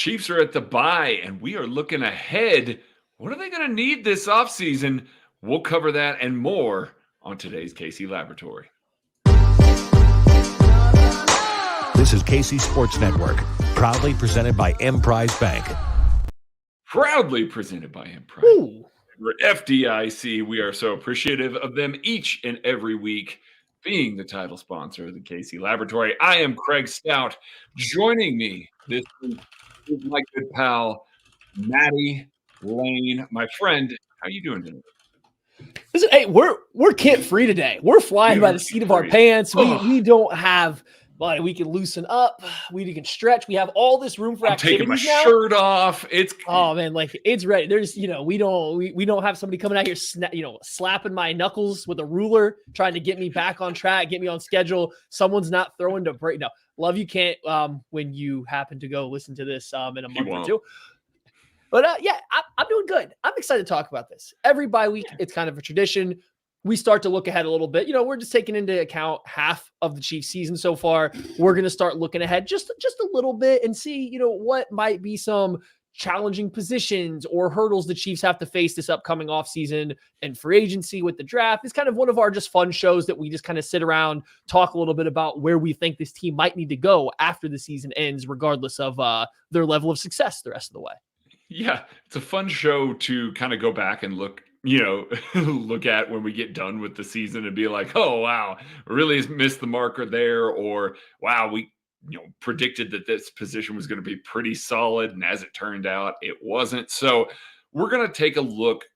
Chiefs are at the bye, and we are looking ahead. What are they going to need this offseason? We'll cover that and more on today's KC Laboratory. This is KC Sports Network, proudly presented by Emprise Bank. Proudly presented by Emprise. We're FDIC. We are so appreciative of them each and every week being the title sponsor of the KC Laboratory. I am Craig Stout. Joining me this week is my good pal, Matty Lane. My friend, how you doing today? Listen, hey, we're kid free today. We're flying by the seat of our pants. We don't have, like, we can loosen up. We can stretch. We have all this room for activities taking my now. shirt off. Oh man, like it's ready. There's, we don't have somebody coming out here, slapping my knuckles with a ruler, trying to get me back on track, get me on schedule. Someone's not throwing to break. No, love you can't. When you happen to go listen to this in a month or two. But yeah, I'm doing good. I'm excited to talk about this. Every bye week, it's kind of a tradition. We start to look ahead a little bit. We're just taking into account half of the Chiefs season so far. We're going to start looking ahead just a little bit and see, what might be some challenging positions or hurdles the Chiefs have to face this upcoming offseason and free agency with the draft. It's kind of one of our just fun shows that we just kind of sit around, talk a little bit about where we think this team might need to go after the season ends, regardless of their level of success the rest of the way. Yeah, it's a fun show to kind of go back and look at when we get done with the season and be like, oh, wow, really missed the marker there. Or, wow, we predicted that this position was going to be pretty solid. And as it turned out, it wasn't. So we're going to take a look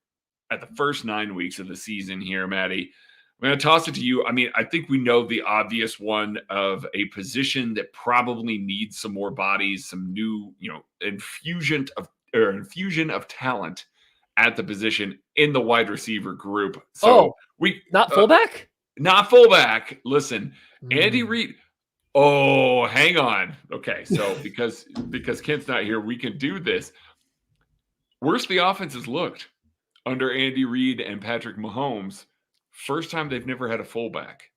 at the first 9 weeks of the season here, Maddie. I'm going to toss it to you. I mean, I think we know the obvious one of a position that probably needs some more bodies, some new, infusion of talent at the position in the wide receiver group. So not fullback? Not fullback. Listen, Andy Reid. Oh, hang on. Okay, so because Kent's not here, we can do this. Worse the offense has looked under Andy Reid and Patrick Mahomes. First time they've never had a fullback.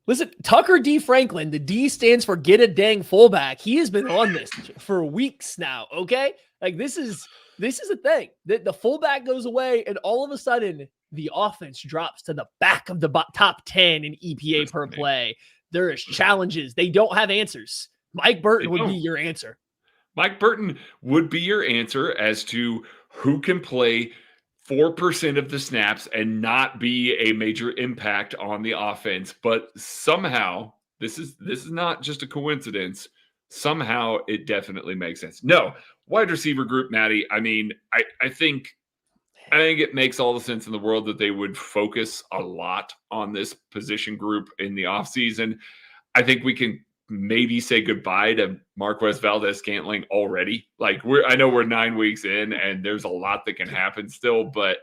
Listen, Tucker D. Franklin, the D stands for get a dang fullback. He has been on this for weeks now, okay? Like, this is a thing. The fullback goes away, and all of a sudden, the offense drops to the back of the top 10 in EPA per play. There is challenges. They don't have answers. Mike Burton would be your answer. Mike Burton would be your answer as to who can play 4% of the snaps and not be a major impact on the offense. But somehow, this is not just a coincidence. Somehow it definitely makes sense. No, wide receiver group, Maddie. I mean, I think it makes all the sense in the world that they would focus a lot on this position group in the offseason. I think we can maybe say goodbye to Marquez Valdes-Scantling already. Like, I know we're 9 weeks in and there's a lot that can happen still, but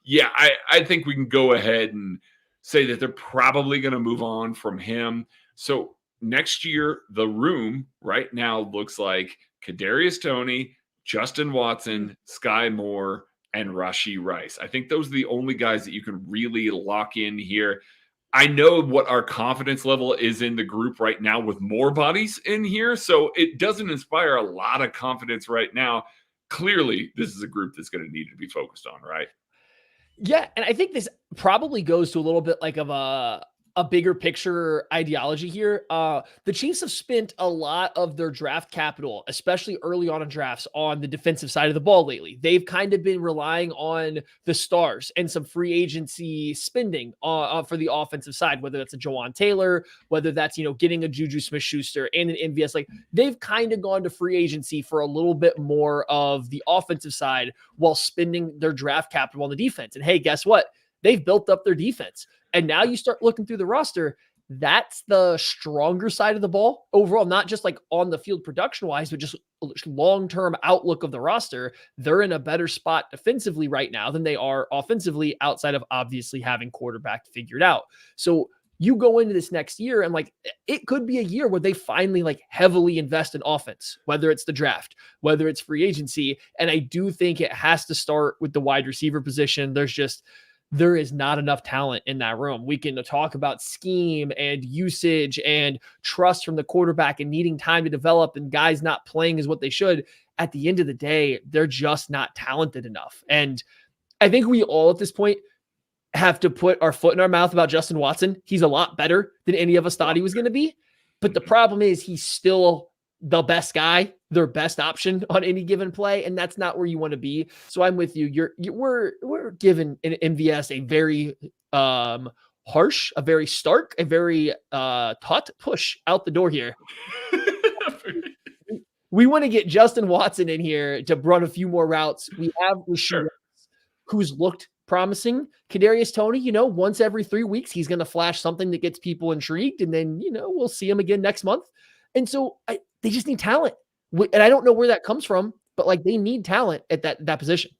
yeah, I think we can go ahead and say that they're probably going to move on from him. So next year, the room right now looks like Kadarius Toney, Justin Watson, Sky Moore, and Rashee Rice. I think those are the only guys that you can really lock in here. I know what our confidence level is in the group right now with more bodies in here, so it doesn't inspire a lot of confidence right now. Clearly, this is a group that's going to need to be focused on, right? Yeah, and I think this probably goes to a little bit like of a bigger picture ideology here. The Chiefs have spent a lot of their draft capital, especially early on in drafts, on the defensive side of the ball lately. They've kind of been relying on the stars and some free agency spending for the offensive side, whether that's a Jawan Taylor, whether that's, getting a Juju Smith-Schuster and an MVS. Like, they've kind of gone to free agency for a little bit more of the offensive side while spending their draft capital on the defense. And hey, guess what? They've built up their defense. And now you start looking through the roster, that's the stronger side of the ball overall, not just like on the field production wise, but just long-term outlook of the roster. They're in a better spot defensively right now than they are offensively, outside of obviously having quarterback figured out. So you go into this next year and like, it could be a year where they finally like heavily invest in offense, whether it's the draft, whether it's free agency. And I do think it has to start with the wide receiver position. There is not enough talent in that room. We can talk about scheme and usage and trust from the quarterback and needing time to develop and guys not playing as what they should. at the end of the day, they're just not talented enough. And I think we all at this point have to put our foot in our mouth about Justin Watson. He's a lot better than any of us thought he was going to be. But the problem is he's still the best guy, their best option on any given play. And that's not where you want to be. So I'm with you. We're giving an MVS a very harsh, a very stark, a very taut push out the door here. We want to get Justin Watson in here to run a few more routes. We have Rasheed, who's looked promising. Kadarius Toney, once every 3 weeks, he's going to flash something that gets people intrigued. And then, we'll see him again next month. And so they just need talent. And I don't know where that comes from, but like they need talent at that position.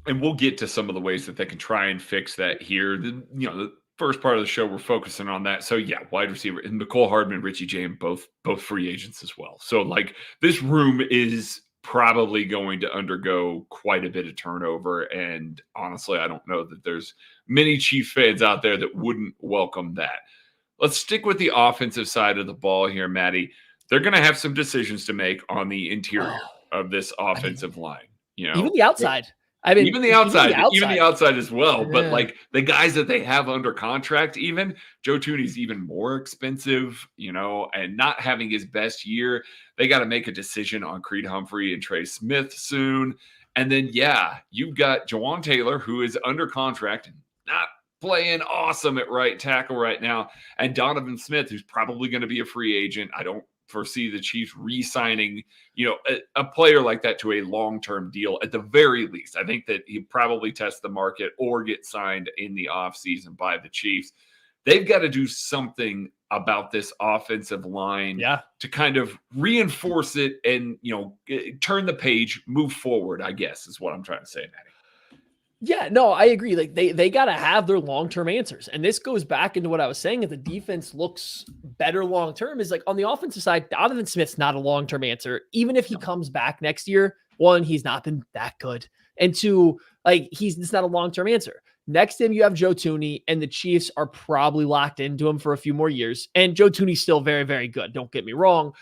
And we'll get to some of the ways that they can try and fix that here. The first part of the show, we're focusing on that. So yeah, wide receiver and Mecole Hardman, Richie James, both free agents as well. So like this room is probably going to undergo quite a bit of turnover. And honestly, I don't know that there's many Chiefs fans out there that wouldn't welcome that. Let's stick with the offensive side of the ball here, Maddie. They're going to have some decisions to make on the interior of this offensive line. Even the outside. Even the outside as well. Yeah. But like the guys that they have under contract, even Joe Thuney's even more expensive, and not having his best year. They got to make a decision on Creed Humphrey and Trey Smith soon. And then, you've got Jawan Taylor, who is under contract and not playing awesome at right tackle right now. And Donovan Smith, who's probably going to be a free agent. I don't foresee the Chiefs re-signing, a player like that to a long-term deal at the very least. I think that he probably test the market or get signed in the offseason by the Chiefs. They've got to do something about this offensive line to kind of reinforce it and, turn the page, move forward, I guess is what I'm trying to say, Maddie. Yeah, no, I agree. Like they got to have their long-term answers. And this goes back into what I was saying. If the defense looks better long-term is like on the offensive side, Donovan Smith's not a long-term answer. Even if he comes back next year, one, he's not been that good. And two, like it's not a long-term answer. Next to him, you have Joe Thuney, and the Chiefs are probably locked into him for a few more years. And Joe Thuney's still very, very good. Don't get me wrong.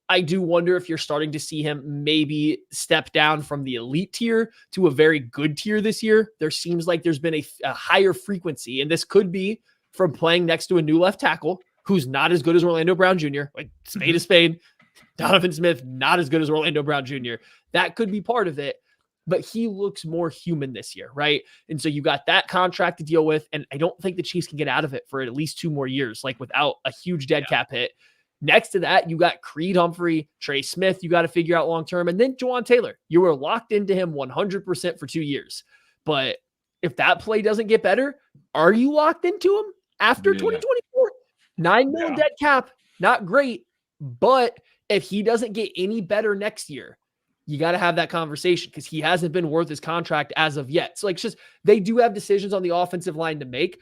I do wonder if you're starting to see him maybe step down from the elite tier to a very good tier this year. There seems like there's been a higher frequency, and this could be from playing next to a new left tackle who's not as good as Orlando Brown Jr., like spade to spade. Donovan Smith, not as good as Orlando Brown Jr. That could be part of it, but he looks more human this year, right? And so you got that contract to deal with, and I don't think the Chiefs can get out of it for at least 2 more years, like without a huge dead cap hit. Next to that, you got Creed Humphrey, Trey Smith, you got to figure out long-term, and then Jawan Taylor. You were locked into him 100% for 2 years. But if that play doesn't get better, are you locked into him after 2024? $9 million dead cap, not great. But if he doesn't get any better next year, you got to have that conversation because he hasn't been worth his contract as of yet. So like they do have decisions on the offensive line to make.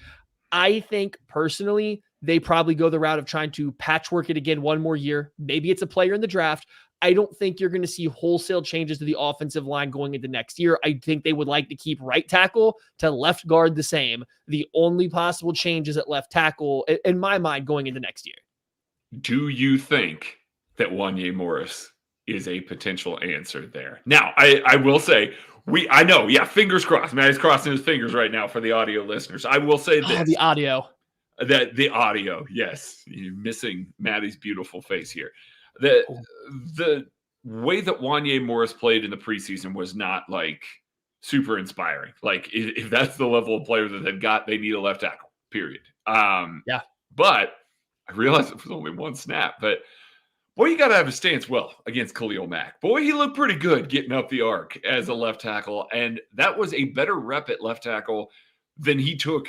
I think personally, they probably go the route of trying to patchwork it again 1 more year. Maybe it's a player in the draft. I don't think you're going to see wholesale changes to the offensive line going into next year. I think they would like to keep right tackle to left guard the same. The only possible change is at left tackle, in my mind, going into next year. Do you think that Wanye Morris is a potential answer there? Now, I will say, I know, fingers crossed. Matt's crossing his fingers right now for the audio listeners. I will say this. The audio. The audio, yes. You're missing Maddie's beautiful face here. The way that Wanye Morris played in the preseason was not like super inspiring. Like if that's the level of player that they've got, they need a left tackle, period. But I realized it was only 1 snap, but boy, you got to have a stance well against Khalil Mack. Boy, he looked pretty good getting up the arc as a left tackle. And that was a better rep at left tackle than he took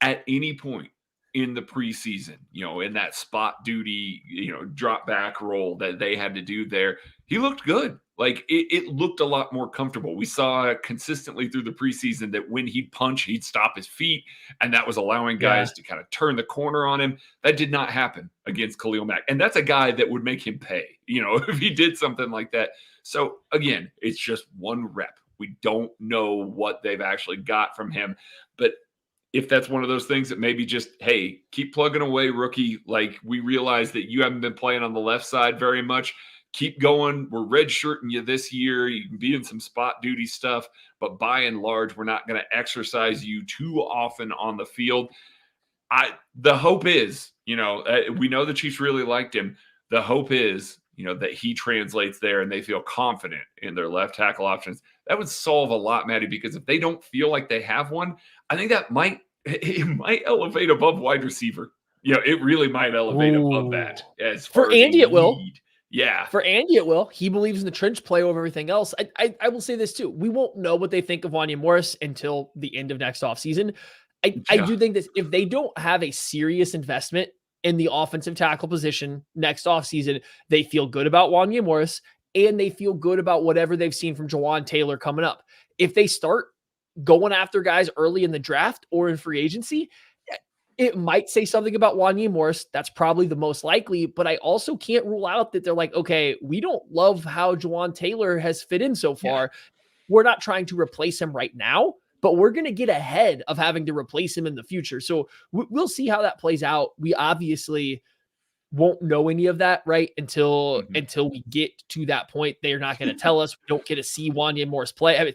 at any point in the preseason, in that spot duty, drop back role that they had to do there. He looked good. Like it looked a lot more comfortable. We saw consistently through the preseason that when he'd punch, he'd stop his feet, and that was allowing guys to kind of turn the corner on him. That did not happen against Khalil Mack. And that's a guy that would make him pay, if he did something like that. So again, it's just 1 rep. We don't know what they've actually got from him, but if that's one of those things that maybe just, hey, keep plugging away, rookie. Like we realize that you haven't been playing on the left side very much. keep going. We're redshirting you this year. You can be in some spot duty stuff, but by and large, we're not going to exercise you too often on the field. The hope is, we know the Chiefs really liked him. The hope is, that he translates there and they feel confident in their left tackle options. That would solve a lot, Maddie, because if they don't feel like they have one, I think that might elevate above wide receiver. It really might elevate above that as far For as Andy, it will. Yeah. For Andy, it will. He believes in the trench play over everything else. I will say this too. We won't know what they think of Wanya Morris until the end of next offseason. I do think that if they don't have a serious investment in the offensive tackle position next offseason, they feel good about Wanya Morris and they feel good about whatever they've seen from Jawan Taylor coming up. If they start going after guys early in the draft or in free agency, it might say something about Wanya Morris. That's probably the most likely, but I also can't rule out that they're like, okay, we don't love how Jawan Taylor has fit in so far. Yeah. We're not trying to replace him right now, but we're going to get ahead of having to replace him in the future. So we'll see how that plays out. We obviously won't know any of that, right? Until we get to that point. They're not going to tell us. We don't get to see Wanya Morris play. I mean,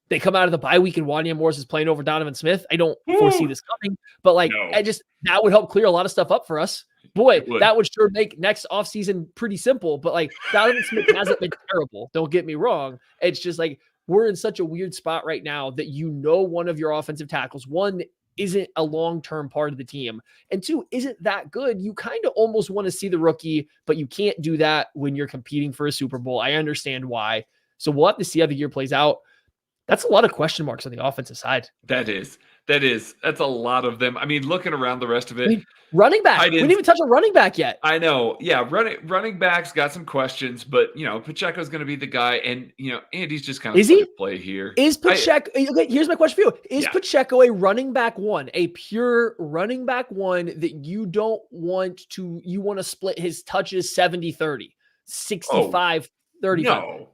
they come out of the bye week and Wanya Morris is playing over Donovan Smith. I don't foresee this coming, but that would help clear a lot of stuff up for us. Boy, that would sure make next offseason pretty simple, but Donovan Smith hasn't been terrible. Don't get me wrong. It's just we're in such a weird spot right now that one of your offensive tackles, one, isn't a long-term part of the team, and two, isn't that good. You kind of almost want to see the rookie, but you can't do that when you're competing for a Super Bowl. I understand why. So we'll have to see how the year plays out. That's a lot of question marks on the offensive side. That's a lot of them. I mean, looking around the rest of it, running back. We didn't even touch on running back yet. I know. Yeah. Running backs got some questions, but Pacheco's going to be the guy. And, Andy's just kind of play here. Is Pacheco, okay, here's my question for you. Is Pacheco a running back one, a pure running back one that you want to split his touches 70-30, 65-35?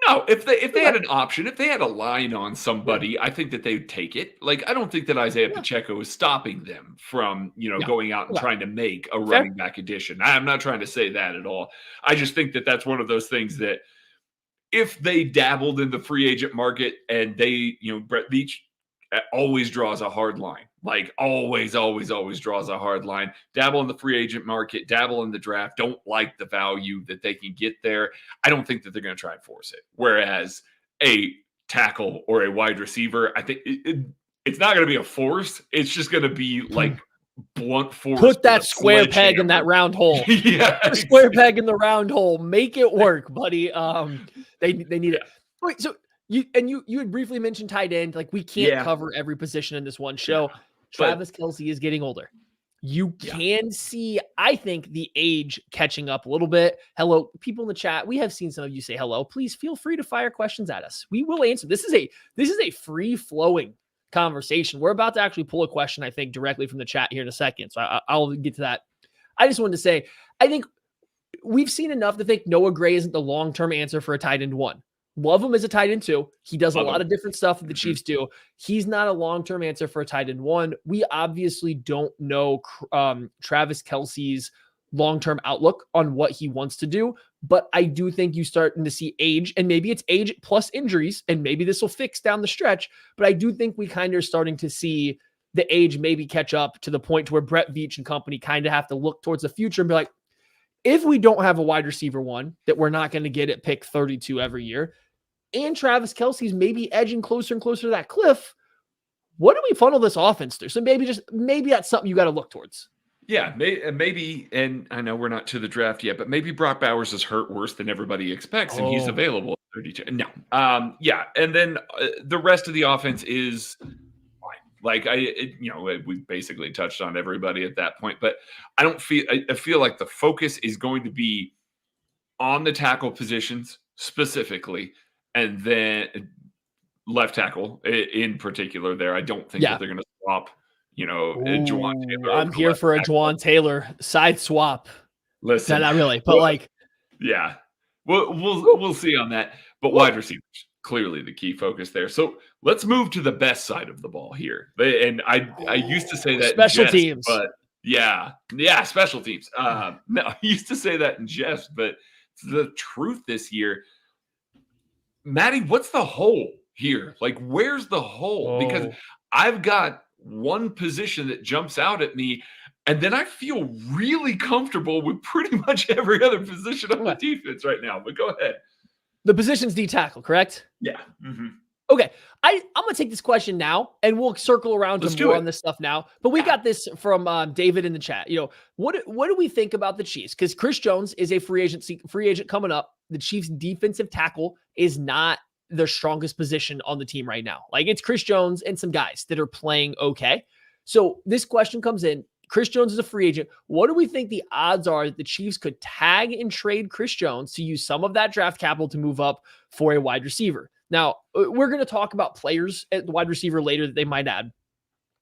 No, if they had an option, if they had a line on somebody, I think that they would take it. I don't think that Isaiah Pacheco is stopping them from, going out and trying to make a running back addition. I'm not trying to say that at all. I just think that that's one of those things that if they dabbled in the free agent market and they, Brett Veach always draws a hard line. Always draws a hard line. Dabble in the free agent market, dabble in the draft, don't like the value that they can get there. I don't think that they're going to try and force it. Whereas a tackle or a wide receiver, I think it's not going to be a force. It's just going to be blunt force. Put that square peg in that round hole. Square peg in the round hole. Make it work, buddy. They need it. Wait, so you had briefly mentioned tight end. We can't cover every position in this one show. Travis Kelce is getting older. You can see, I think, the age catching up a little bit. Hello, people in the chat. We have seen some of you say hello. Please feel free to fire questions at us. We will answer. This is a free flowing conversation. We're about to actually pull a question, I think, directly from the chat here in a second. So I'll get to that. I just wanted to say, I think we've seen enough to think Noah Gray isn't the long-term answer for a tight end one. Love him as a tight end two. He does a lot of different stuff that the Chiefs do. He's not a long-term answer for a tight end one. We obviously don't know Travis Kelce's long-term outlook on what he wants to do, but I do think you starting to see age, and maybe it's age plus injuries, and maybe this will fix down the stretch, but I do think we kind of are starting to see the age maybe catch up to the point to where Brett Veach and company kind of have to look towards the future and be like, if we don't have a wide receiver one that we're not going to get at pick 32 every year, and Travis Kelce's maybe edging closer and closer to that cliff, what do we funnel this offense through? So maybe that's something you got to look towards. Yeah, maybe, and I know we're not to the draft yet, but maybe Brock Bowers is hurt worse than everybody expects, and he's available at 32. No, and then the rest of the offense is fine. We basically touched on everybody at that point, but I feel like the focus is going to be on the tackle positions specifically, and then left tackle in particular there. I don't think that they're going to swap, Jawan Taylor. I'm here for a Jawan Taylor side swap. Listen. Not really, but yeah, we'll see on that. But wide receivers, clearly the key focus there. So let's move to the best side of the ball here. And I used to say that special in jest, teams, but special teams. No, I used to say that in jest, but the truth this year. Maddie, what's the hole here? Like, where's the hole? Because I've got one position that jumps out at me, and then I feel really comfortable with pretty much every other position on the defense right now. But go ahead. The position's D tackle, correct? Yeah. Mm-hmm. Okay. I'm going to take this question now, and we'll circle around to more on this stuff now. But we got this from David in the chat. What do we think about the Chiefs? Because Chris Jones is a free agent coming up. The Chiefs' defensive tackle is not their strongest position on the team right now. Like, it's Chris Jones and some guys that are playing okay. So this question comes in. Chris Jones is a free agent. What do we think the odds are that the Chiefs could tag and trade Chris Jones to use some of that draft capital to move up for a wide receiver? Now, we're going to talk about players at the wide receiver later that they might add,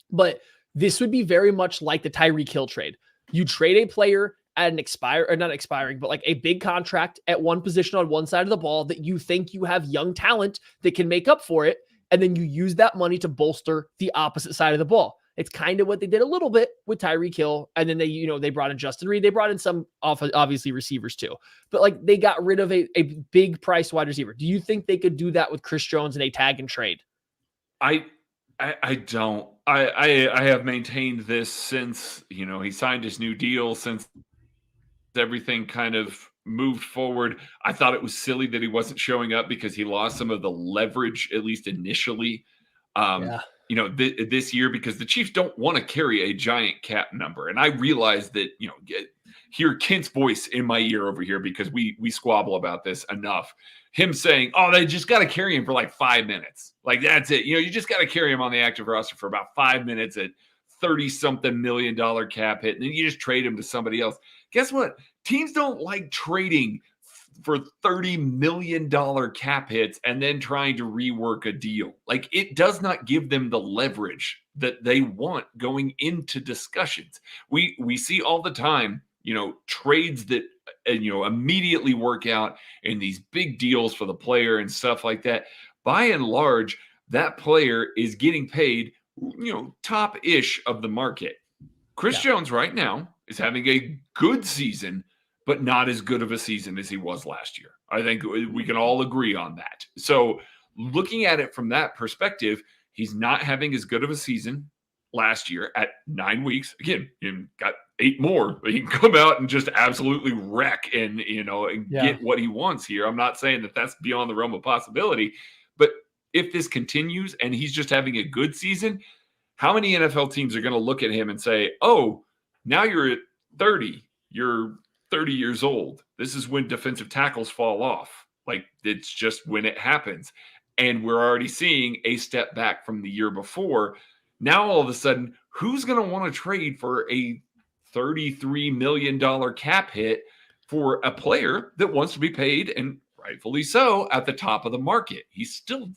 but this would be very much like the Tyreek Hill trade. You trade a player at an not expiring, but like a big contract at one position on one side of the ball that you think you have young talent that can make up for it, and then you use that money to bolster the opposite side of the ball. It's kind of what they did a little bit with Tyreek Hill. And then they brought in Justin Reed. They brought in some obviously receivers too, but like they got rid of a big price wide receiver. Do you think they could do that with Chris Jones in a tag and trade? I don't. I have maintained this since, he signed his new deal, since everything kind of moved forward. I thought it was silly that he wasn't showing up because he lost some of the leverage, at least initially. This year, because the Chiefs don't want to carry a giant cap number. And I realize that, hear Kent's voice in my ear over here because we squabble about this enough. Him saying, they just got to carry him for like 5 minutes. Like, that's it. You just got to carry him on the active roster for about 5 minutes at $30-something million cap hit. And then you just trade him to somebody else. Guess what? Teams don't like trading for $30 million cap hits and then trying to rework a deal. Like, it does not give them the leverage that they want going into discussions. We see all the time, trades that, immediately work out in these big deals for the player and stuff like that. By and large, that player is getting paid, top-ish of the market. Chris Jones right now is having a good season, but not as good of a season as he was last year. I think we can all agree on that. So looking at it from that perspective, he's not having as good of a season last year at 9 weeks. Again, he got 8 more. He can come out and just absolutely wreck and get what he wants here. I'm not saying that that's beyond the realm of possibility, but if this continues and he's just having a good season, how many NFL teams are going to look at him and say, oh, now you're at 30, you're 30 years old. This is when defensive tackles fall off. Like, it's just when it happens. And we're already seeing a step back from the year before. Now, all of a sudden, who's going to want to trade for a $33 million cap hit for a player that wants to be paid, and rightfully so, at the top of the market? He's still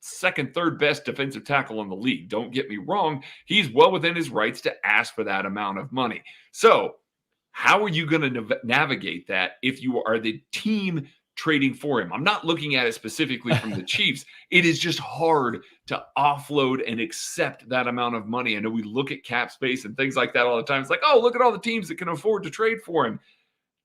second, third best defensive tackle in the league. Don't get me wrong. He's well within his rights to ask for that amount of money. So how are you going to navigate that if you are the team trading for him? I'm not looking at it specifically from the Chiefs. It is just hard to offload and accept that amount of money. I know we look at cap space and things like that all the time. It's like, oh, look at all the teams that can afford to trade for him.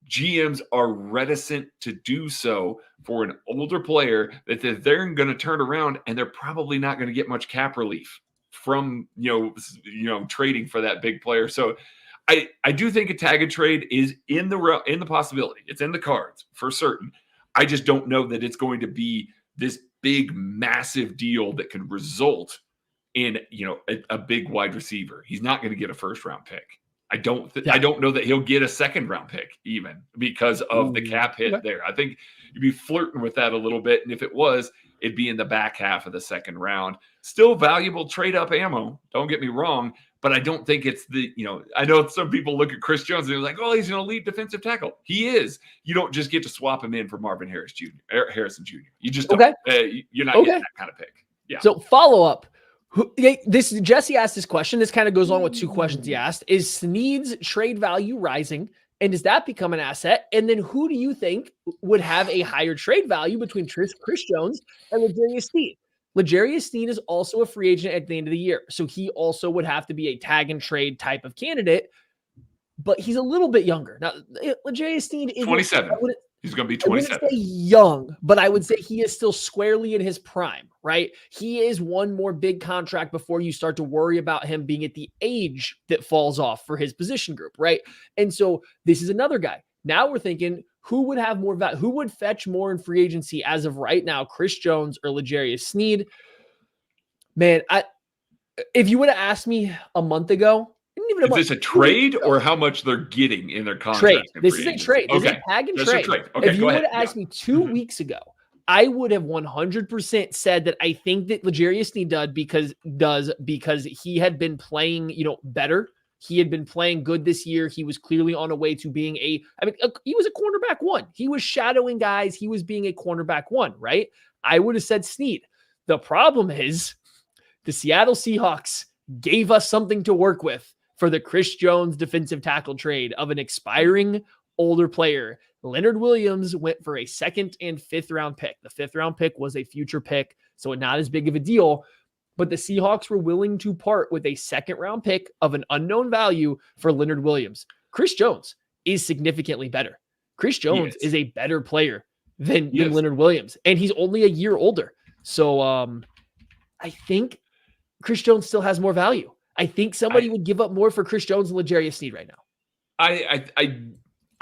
GMs are reticent to do so for an older player that they're going to turn around and they're probably not going to get much cap relief from, trading for that big player. So I do think a tag and trade is in the possibility. It's in the cards for certain. I just don't know that it's going to be this big, massive deal that can result in, a big wide receiver. He's not going to get a first-round pick. I don't know that he'll get a second-round pick even because of the cap hit there. I think you'd be flirting with that a little bit, and if it was, it'd be in the back half of the second round. Still valuable trade-up ammo, don't get me wrong, but I don't think it's I know some people look at Chris Jones and they're like, oh, he's an elite defensive tackle. He is. You don't just get to swap him in for Marvin Harrison Jr. You just don't. You're not getting that kind of pick. Yeah. So follow-up. Jesse asked this question. This kind of goes on with 2 questions he asked. Is Snead's trade value rising? And does that become an asset? And then who do you think would have a higher trade value between Chris Jones and L'Jarius Snead? L'Jarius Snead is also a free agent at the end of the year. So he also would have to be a tag and trade type of candidate, but he's a little bit younger. Now, L'Jarius Snead is 27. He's going to be I wouldn't 27. say young, but I would say he is still squarely in his prime, right? He is one more big contract before you start to worry about him being at the age that falls off for his position group, right? And so this is another guy. Now we're thinking, who would have more value? Who would fetch more in free agency as of right now, Chris Jones or L'Jarius Sneed? Man, if you would have asked me a month ago, even a Is month, this a 2 weeks trade ago, or how much they're getting in their trade. contract? This is a trade. This is a Okay. tag and That's a trade. trade. Okay, If you go would ahead. have asked me 2 Mhm. weeks ago, I would have 100% said that I think that L'Jarius Sneed because he had been playing, better. He had been playing good this year. He was clearly on a way to being he was a cornerback one. He was shadowing guys. He was being a cornerback one, right? I would have said Sneed. The problem is the Seattle Seahawks gave us something to work with for the Chris Jones defensive tackle trade of an expiring older player. Leonard Williams went for a 2nd and 5th round pick. The 5th round pick was a future pick, so not as big of a deal. But the Seahawks were willing to part with a 2nd round pick of an unknown value for Leonard Williams. Chris Jones is significantly better. Chris Jones is a better player than Leonard Williams, and he's only a year older. So I think Chris Jones still has more value. I think somebody would give up more for Chris Jones and L'Jarius Sneed right now.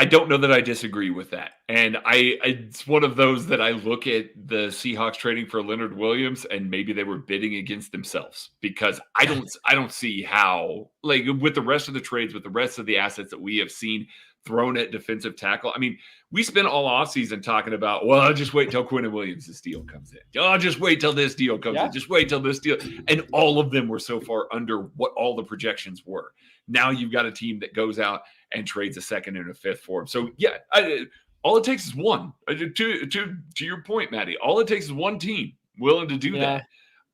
I don't know that I disagree with that. And it's one of those that I look at the Seahawks trading for Leonard Williams and maybe they were bidding against themselves, because I don't see how, like, with the rest of the trades, with the rest of the assets that we have seen thrown at defensive tackle. I mean, we spent all offseason talking about, well, I'll just wait till Quinn Williams' deal comes in. I'll just wait till this deal comes in. Just wait till this deal. And all of them were so far under what all the projections were. Now you've got a team that goes out and trades a 2nd and a 5th for him. So, yeah, all it takes is one. To your point, Maddie, all it takes is one team willing to do that.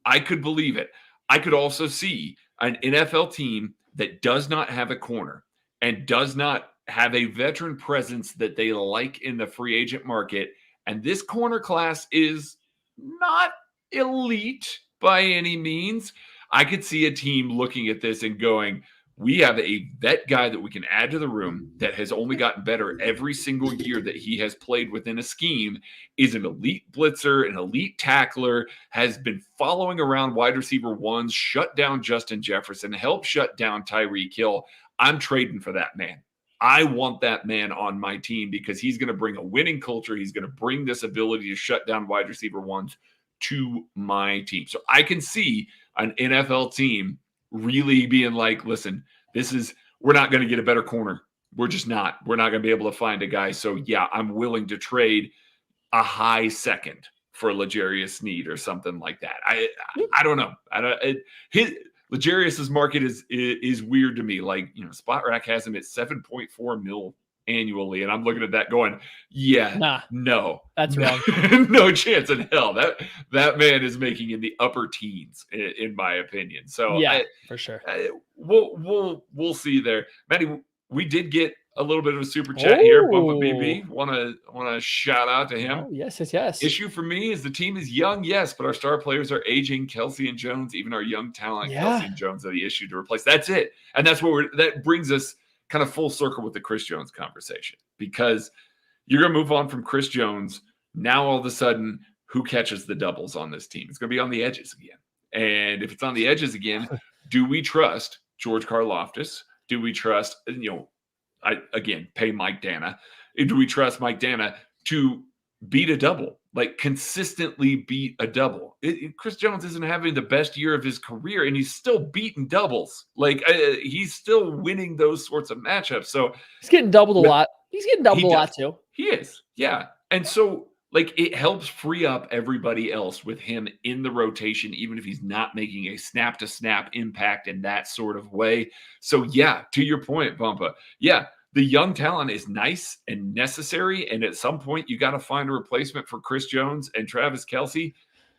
I could believe it. I could also see an NFL team that does not have a corner and does not have a veteran presence that they like in the free agent market. And this corner class is not elite by any means. I could see a team looking at this and going, we have a vet guy that we can add to the room that has only gotten better every single year that he has played within a scheme, is an elite blitzer, an elite tackler, has been following around wide receiver ones, shut down Justin Jefferson, helped shut down Tyreek Hill. I'm trading for that man. I want that man on my team because he's going to bring a winning culture. He's going to bring this ability to shut down wide receiver ones to my team. So I can see an NFL team really being like, listen, we're not going to get a better corner. We're just not. We're not going to be able to find a guy. So, yeah, I'm willing to trade a high 2nd for L'Jarius Sneed or something like that. I don't know. L'Jarius's market is weird to me. Like, Spot Rack has him at $7.4 million annually, and I'm looking at that going, no, that's wrong. No chance in hell. That man is making in the upper teens, in my opinion. So for sure. We'll see there, Maddie. We did get a little bit of a super chat here. Bumpa BB, want to shout out to him. Oh, yes. Issue for me is the team is young, yes, but our star players are aging. Kelsey and Jones, even our young talent, Kelsey and Jones are the issue to replace. That's it, and that's that brings us kind of full circle with the Chris Jones conversation, because you're going to move on from Chris Jones. Now, all of a sudden, who catches the doubles on this team? It's going to be on the edges again. And if it's on the edges again, do we trust George Karlaftis? Do we trust, pay Mike Dana? Do we trust Mike Dana to beat a double, like consistently beat a double? Chris Jones isn't having the best year of his career, and he's still beating doubles. Like he's still winning those sorts of matchups. So he's getting doubled a lot. He's getting doubled a lot too. He is, yeah. And so, like, it helps free up everybody else with him in the rotation, even if he's not making a snap-to-snap impact in that sort of way. So, yeah, to your point, Bumpa, the young talent is nice and necessary, and at some point you got to find a replacement for Chris Jones and Travis Kelce,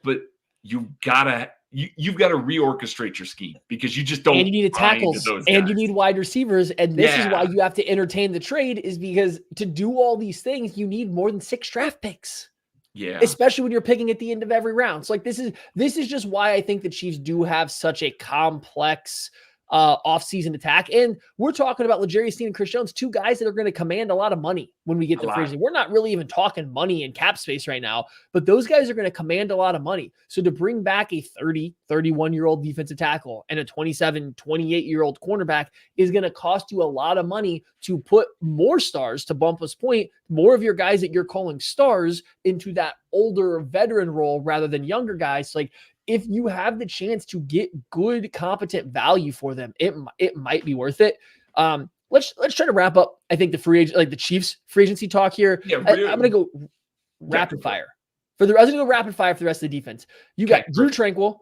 but you've got to reorchestrate your scheme, because you just don't. And you need tackles, and you need wide receivers, and this is why you have to entertain the trade, is because to do all these things, you need more than 6 draft picks. Yeah, especially when you're picking at the end of every round. So, like, this is just why I think the Chiefs do have such a complex off-season attack. And we're talking about L'Jarius Sneed and Chris Jones, two guys that are going to command a lot of money when we get to free agency. We're not really even talking money and cap space right now, but those guys are going to command a lot of money. So to bring back a 30, 31-year-old defensive tackle and a 27, 28-year-old cornerback is going to cost you a lot of money to put more stars, to Bumpa's point, more of your guys that you're calling stars into that older veteran role rather than younger guys. Like, if you have the chance to get good, competent value for them, it might be worth it. Let's try to wrap up. I think the free agent, like the Chiefs free agency talk here. Yeah, I'm gonna go rapid fire for the rest of the rest of the defense. You got Drew Tranquill,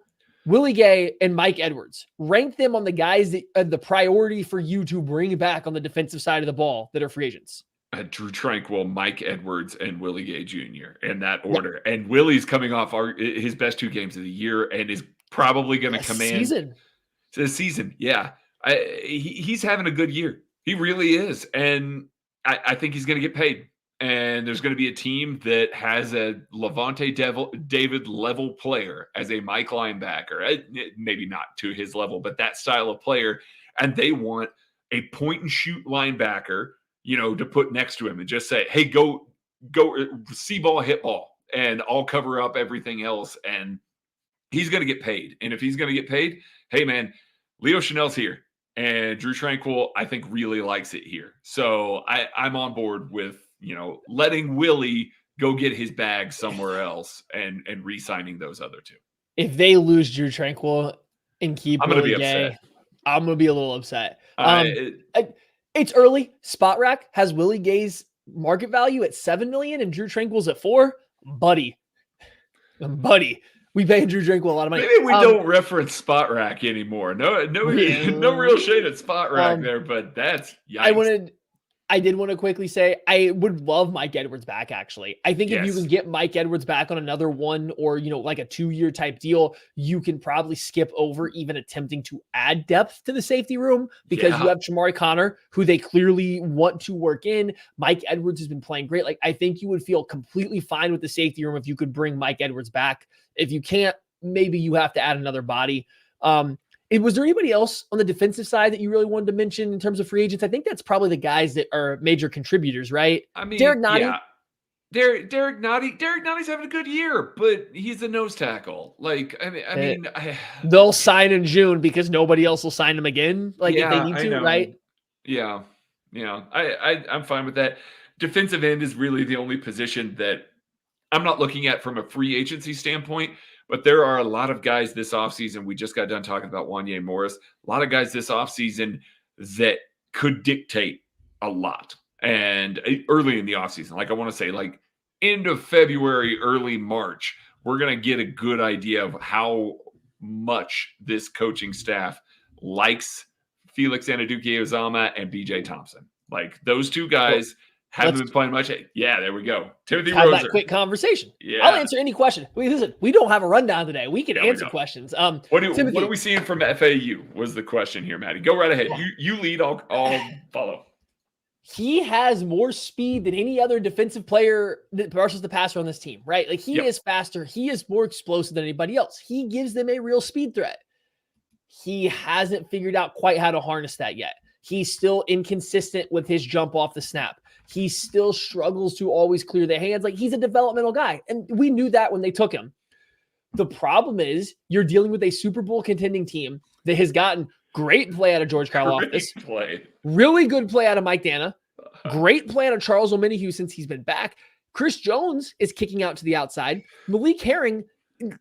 Willie Gay, and Mike Edwards. Rank them on the guys that are the priority for you to bring back on the defensive side of the ball that are free agents. Drew Tranquill, Mike Edwards, and Willie Gay Jr. in that order. Yeah. And Willie's coming off his best 2 games of the year and is probably going to command the season. Yeah. He's having a good year. He really is. And I think he's going to get paid. And there's going to be a team that has a Levante David level player as a Mike linebacker. Maybe not to his level, but that style of player. And they want a point and shoot linebacker, to put next to him and just say, hey, go see ball, hit ball, and I'll cover up everything else. And he's going to get paid. And if he's going to get paid, hey, man, Leo Chanel's here. And Drew Tranquill, I think, really likes it here. So I'm on board with, letting Willie go get his bag somewhere else and re-signing those other 2. If they lose Drew Tranquill and keep I'm going to be upset. I'm going to be a little upset. It's early. Spot Rack has Willie Gay's market value at $7 million and Drew Tranquill's at $4 million. Buddy, we pay Drew Tranquill a lot of money. Maybe we don't reference Spot Rack anymore. No real shade at Spot Rack there, but that's yikes. I did want to quickly say I would love Mike Edwards back, actually. I think if you can get Mike Edwards back on another 1 or, like a 2-year type deal, you can probably skip over even attempting to add depth to the safety room because you have Shamari Connor, who they clearly want to work in. Mike Edwards has been playing great. Like, I think you would feel completely fine with the safety room if you could bring Mike Edwards back. If you can't, maybe you have to add another body. Was there anybody else on the defensive side that you really wanted to mention in terms of free agents? I think that's probably the guys that are major contributors, right? I mean, Derek Nottie. Yeah. Derek Nottie's having a good year, but he's a nose tackle. Like, they'll sign in June because nobody else will sign him again. Like, if they need to, right? Yeah. I'm fine with that. Defensive end is really the only position that I'm not looking at from a free agency standpoint. But there are a lot of guys this offseason. We just got done talking about Wanye Morris. A lot of guys this offseason that could dictate a lot. And early in the offseason, like I want to say, like end of February, early March, we're going to get a good idea of how much this coaching staff likes Felix Anudike-Uzomah and BJ Thompson. Like those 2 guys haven't been playing much. Yeah, there we go. Timothy Roser. Have that quick conversation. Yeah. I'll answer any question. Listen, we don't have a rundown today. We can answer questions. What are we seeing from FAU was the question here, Maddie. Go right ahead. Yeah. You lead. I'll follow. He has more speed than any other defensive player that rushes the passer on this team, right? Like he is faster. He is more explosive than anybody else. He gives them a real speed threat. He hasn't figured out quite how to harness that yet. He's still inconsistent with his jump off the snap. He still struggles to always clear the hands. Like he's a developmental guy. And we knew that when they took him. The problem is you're dealing with a Super Bowl contending team that has gotten great play out of George Karlaftis. Really good play out of Mike Dana. Great play out of Charles Omenihu since he's been back. Chris Jones is kicking out to the outside. Malik Herring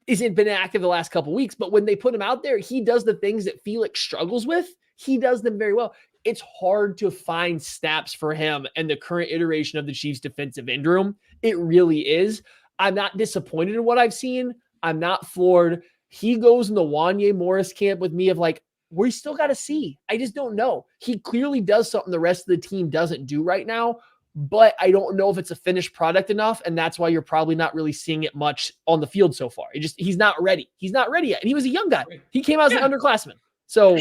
isn't been active the last couple of weeks, but when they put him out there, he does the things that Felix struggles with. He does them very well. It's hard to find snaps for him and the current iteration of the Chiefs defensive end room. It really is. I'm not disappointed in what I've seen. I'm not floored. He goes in the Wanye Morris camp with me of like, we still got to see. I just don't know. He clearly does something the rest of the team doesn't do right now, but I don't know if it's a finished product enough. And that's why you're probably not really seeing it much on the field so far. He's not ready. He's not ready yet. And he was a young guy. He came out as an underclassman. So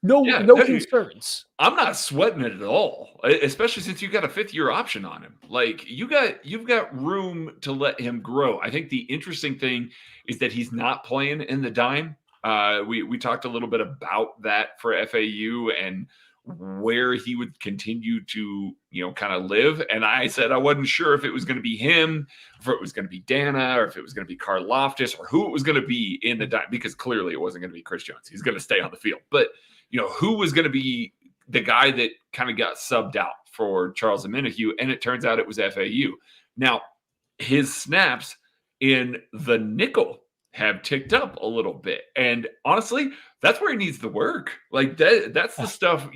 no concerns. I'm not sweating it at all, especially since you got a 5th-year option on him. Like you've got room to let him grow. I think the interesting thing is that he's not playing in the dime. We talked a little bit about that for FAU and where he would continue to, kind of live. And I said I wasn't sure if it was going to be him, if it was going to be Dana, or if it was going to be Karlaftis, or who it was going to be in the because clearly it wasn't going to be Chris Jones. He's going to stay on the field. But, who was going to be the guy that kind of got subbed out for Charles Omenihu, and it turns out it was FAU. Now, his snaps in the nickel have ticked up a little bit. And honestly, that's where he needs to work. Like that's the stuff,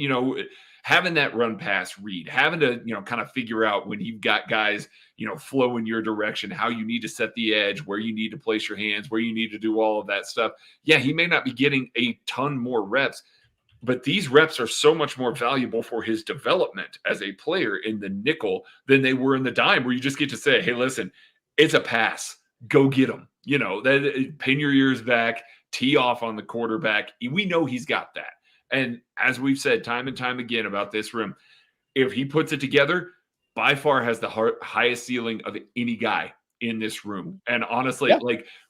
having that run pass read, having to, kind of figure out when you've got guys, flow in your direction, how you need to set the edge, where you need to place your hands, where you need to do all of that stuff. Yeah, he may not be getting a ton more reps, but these reps are so much more valuable for his development as a player in the nickel than they were in the dime, where you just get to say, hey, listen, it's a pass. Go get him. That pin your ears back, tee off on the quarterback. We know he's got that. And as we've said time and time again about this room, if he puts it together, by far has the highest ceiling of any guy in this room. And honestly,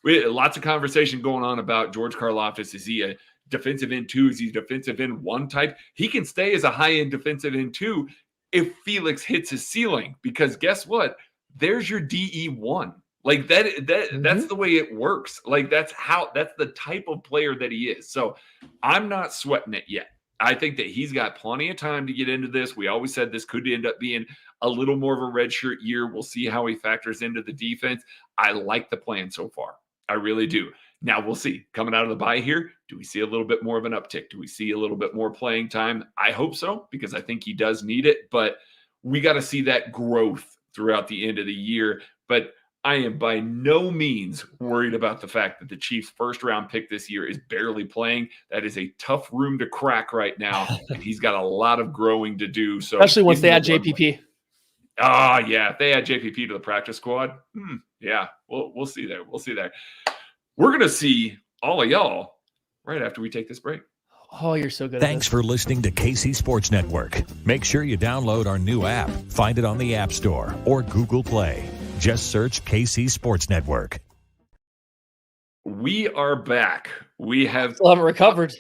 lots of conversation going on about George Karlaftis. Is he a defensive end 2? Is he defensive end 1 type? He can stay as a high-end defensive end 2 if Felix hits his ceiling, because guess what? There's your DE1. Like that's the way it works. Like that's the type of player that he is. So I'm not sweating it yet. I think that he's got plenty of time to get into this. We always said this could end up being a little more of a redshirt year. We'll see how he factors into the defense. I like the plan so far. I really do. Now we'll see. Coming out of the bye here, do we see a little bit more of an uptick? Do we see a little bit more playing time? I hope so, because I think he does need it. But we got to see that growth throughout the end of the year. But I am by no means worried about the fact that the Chiefs' first-round pick this year is barely playing. That is a tough room to crack right now, and he's got a lot of growing to do. So, especially once they add JPP. Yeah, if they add JPP to the practice squad, yeah, we'll see there. We'll see there. We're going to see all of y'all right after we take this break. Oh, you're so good. Thanks for listening to KC Sports Network. Make sure you download our new app. Find it on the App Store or Google Play. Just search KC Sports Network. We are back. We have still haven't recovered.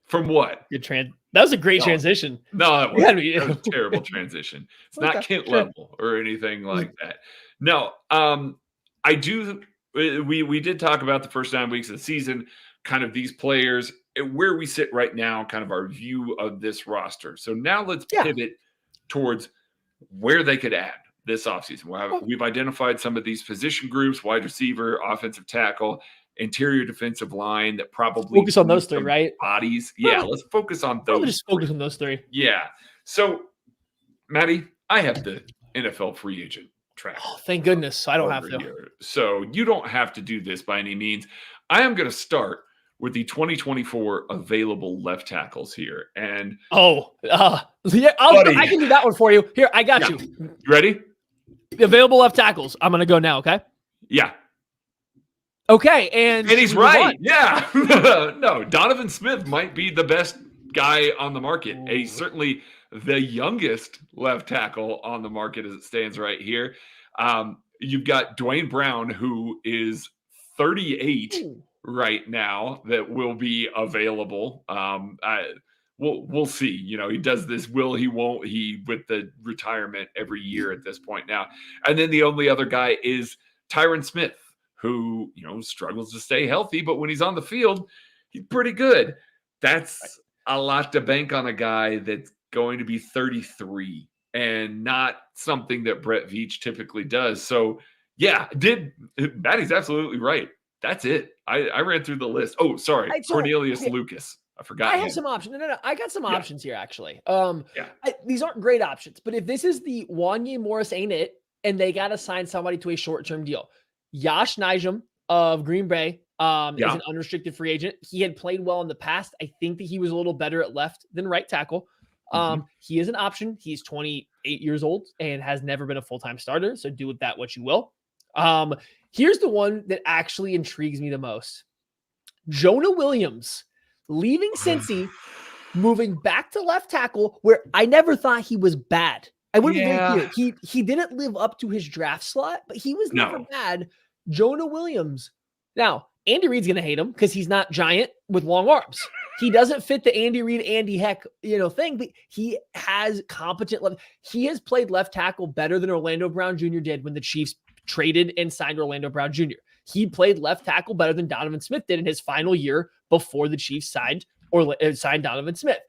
From what? That was a great transition. No, that was a terrible transition. It's not Kent level or anything like that. No, I do. We did talk about the first 9 weeks of the season, kind of these players, where we sit right now, kind of our view of this roster. So now let's pivot towards where they could add this offseason. We've identified some of these position groups: wide receiver, offensive tackle, interior defensive line, that probably focus on those 3, right? Bodies. Yeah, let's focus on those. Just focus on those 3. Yeah. So, Maddie, I have the NFL free agent track. Oh, thank goodness. So I don't have to. Here. So you don't have to do this by any means. I am going to start with the 2024 available left tackles here. And I can do that one for you. Here, I got you. You ready? The available left tackles. I'm going to go now, okay? Yeah. Okay, and he's right. Yeah. No, Donovan Smith might be the best guy on the market. He's certainly the youngest left tackle on the market as it stands right here. You've got Dwayne Brown, who is 38 right now, that will be available. We'll see. He does this, will he, won't he, with the retirement every year at this point now. And then the only other guy is Tyron Smith, who, struggles to stay healthy, but when he's on the field, he's pretty good. That's a lot to bank on a guy that's going to be 33 and not something that Brett Veach typically does. So, yeah, Maddie's absolutely right. That's it. I ran through the list. Oh, sorry. Cornelius Lucas. I forgot. I have some options. No. I got some options here, actually. These aren't great options, but if this is the Wanye Morris ain't it, and they got to sign somebody to a short-term deal, Yash Nijam of Green Bay is an unrestricted free agent. He had played well in the past. I think that he was a little better at left than right tackle. He is an option. He's 28 years old and has never been a full-time starter. So do with that what you will. Here's the one that actually intrigues me the most. Jonah Williams leaving Cincy, moving back to left tackle, where I never thought he was bad. I would be very clear. He didn't live up to his draft slot, but he was never bad. Jonah Williams. Now, Andy Reid's going to hate him because he's not giant with long arms. He doesn't fit the Andy Reid, Andy Heck, thing, but he has competent left. He has played left tackle better than Orlando Brown Jr. did when the Chiefs traded and signed Orlando Brown Jr. He played left tackle better than Donovan Smith did in his final year before the Chiefs signed Donovan Smith.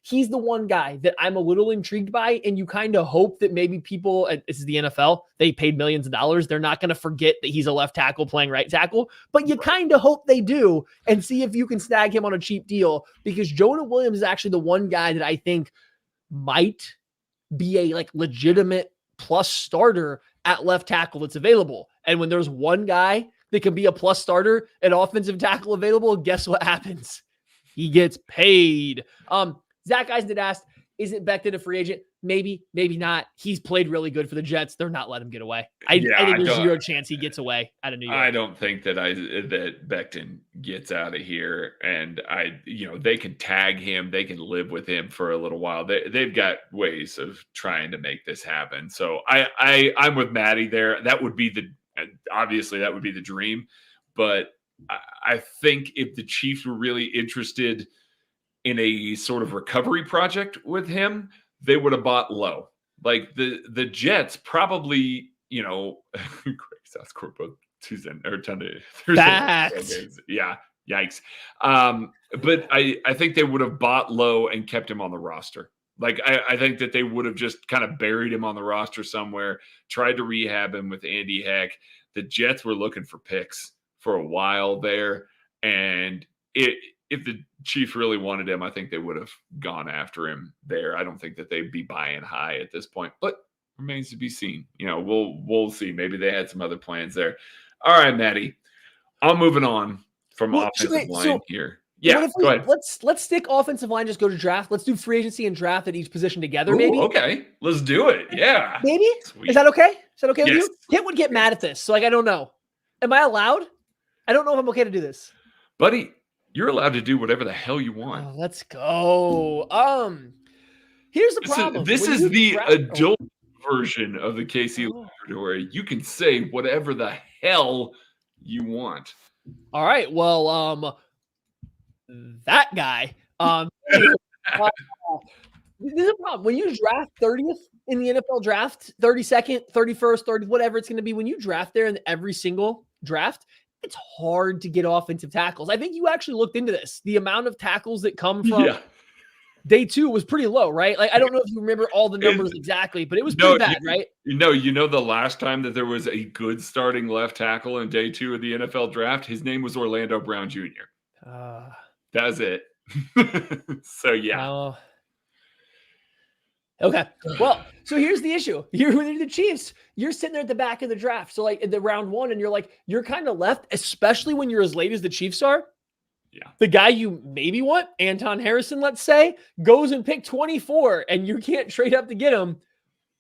He's the one guy that I'm a little intrigued by, and you kind of hope that maybe people, this is the NFL, they paid millions of dollars. They're not going to forget that he's a left tackle playing right tackle, but you kind of hope they do and see if you can snag him on a cheap deal, because Jonah Williams is actually the one guy that I think might be a legitimate plus starter at left tackle that's available. And when there's one guy that can be a plus starter at offensive tackle available, guess what happens? He gets paid. Zach Eisen did ask, is it Becton a free agent? Maybe, maybe not. He's played really good for the Jets. They're not letting him get away. I think there's zero chance he gets away out of New York. I don't think that Becton gets out of here, and they can tag him. They can live with him for a little while. They've got ways of trying to make this happen. So I'm with Maddie there. That would be obviously that would be the dream, but I think if the Chiefs were really interested in a sort of recovery project with him, they would have bought low. Like the Jets probably, Greg South Court both Tuesday or Sunday. Yeah. Yikes. But I think they would have bought low and kept him on the roster. Like, I think that they would have just kind of buried him on the roster somewhere, tried to rehab him with Andy Heck. The Jets were looking for picks for a while there. And if the Chiefs really wanted him, I think they would have gone after him there. I don't think that they'd be buying high at this point, but remains to be seen. We'll see. Maybe they had some other plans there. All right, Maddie, I'm moving on from offensive line here. Yeah, go ahead. Let's stick offensive line, just go to draft. Let's do free agency and draft at each position together, maybe. Okay, let's do it. Yeah. Maybe? Sweet. Is that okay? Is that okay with you? Kit would get mad at this, so I don't know. Am I allowed? I don't know if I'm okay to do this. Buddy, you're allowed to do whatever the hell you want. Oh, let's go. Here's the problem. This is the adult version of the KC Laboratory. You can say whatever the hell you want. All right. Well, that guy. This is a problem. When you draft 30th in the NFL draft, 32nd, 31st, 30th, whatever it's going to be, when you draft there in every single draft, it's hard to get offensive tackles. I think you actually looked into this. The amount of tackles that come from day two was pretty low, right? Like, I don't know if you remember all the numbers exactly, but it was pretty bad, right? The last time that there was a good starting left tackle in day two of the NFL draft, his name was Orlando Brown Jr. That was it. So, yeah. Okay. Well, so here's the issue. You're the Chiefs. You're sitting there at the back of the draft. So, like, in the round one, and you're kind of left, especially when you're as late as the Chiefs are. Yeah. The guy you maybe want, Anton Harrison, let's say, goes and pick 24, and you can't trade up to get him.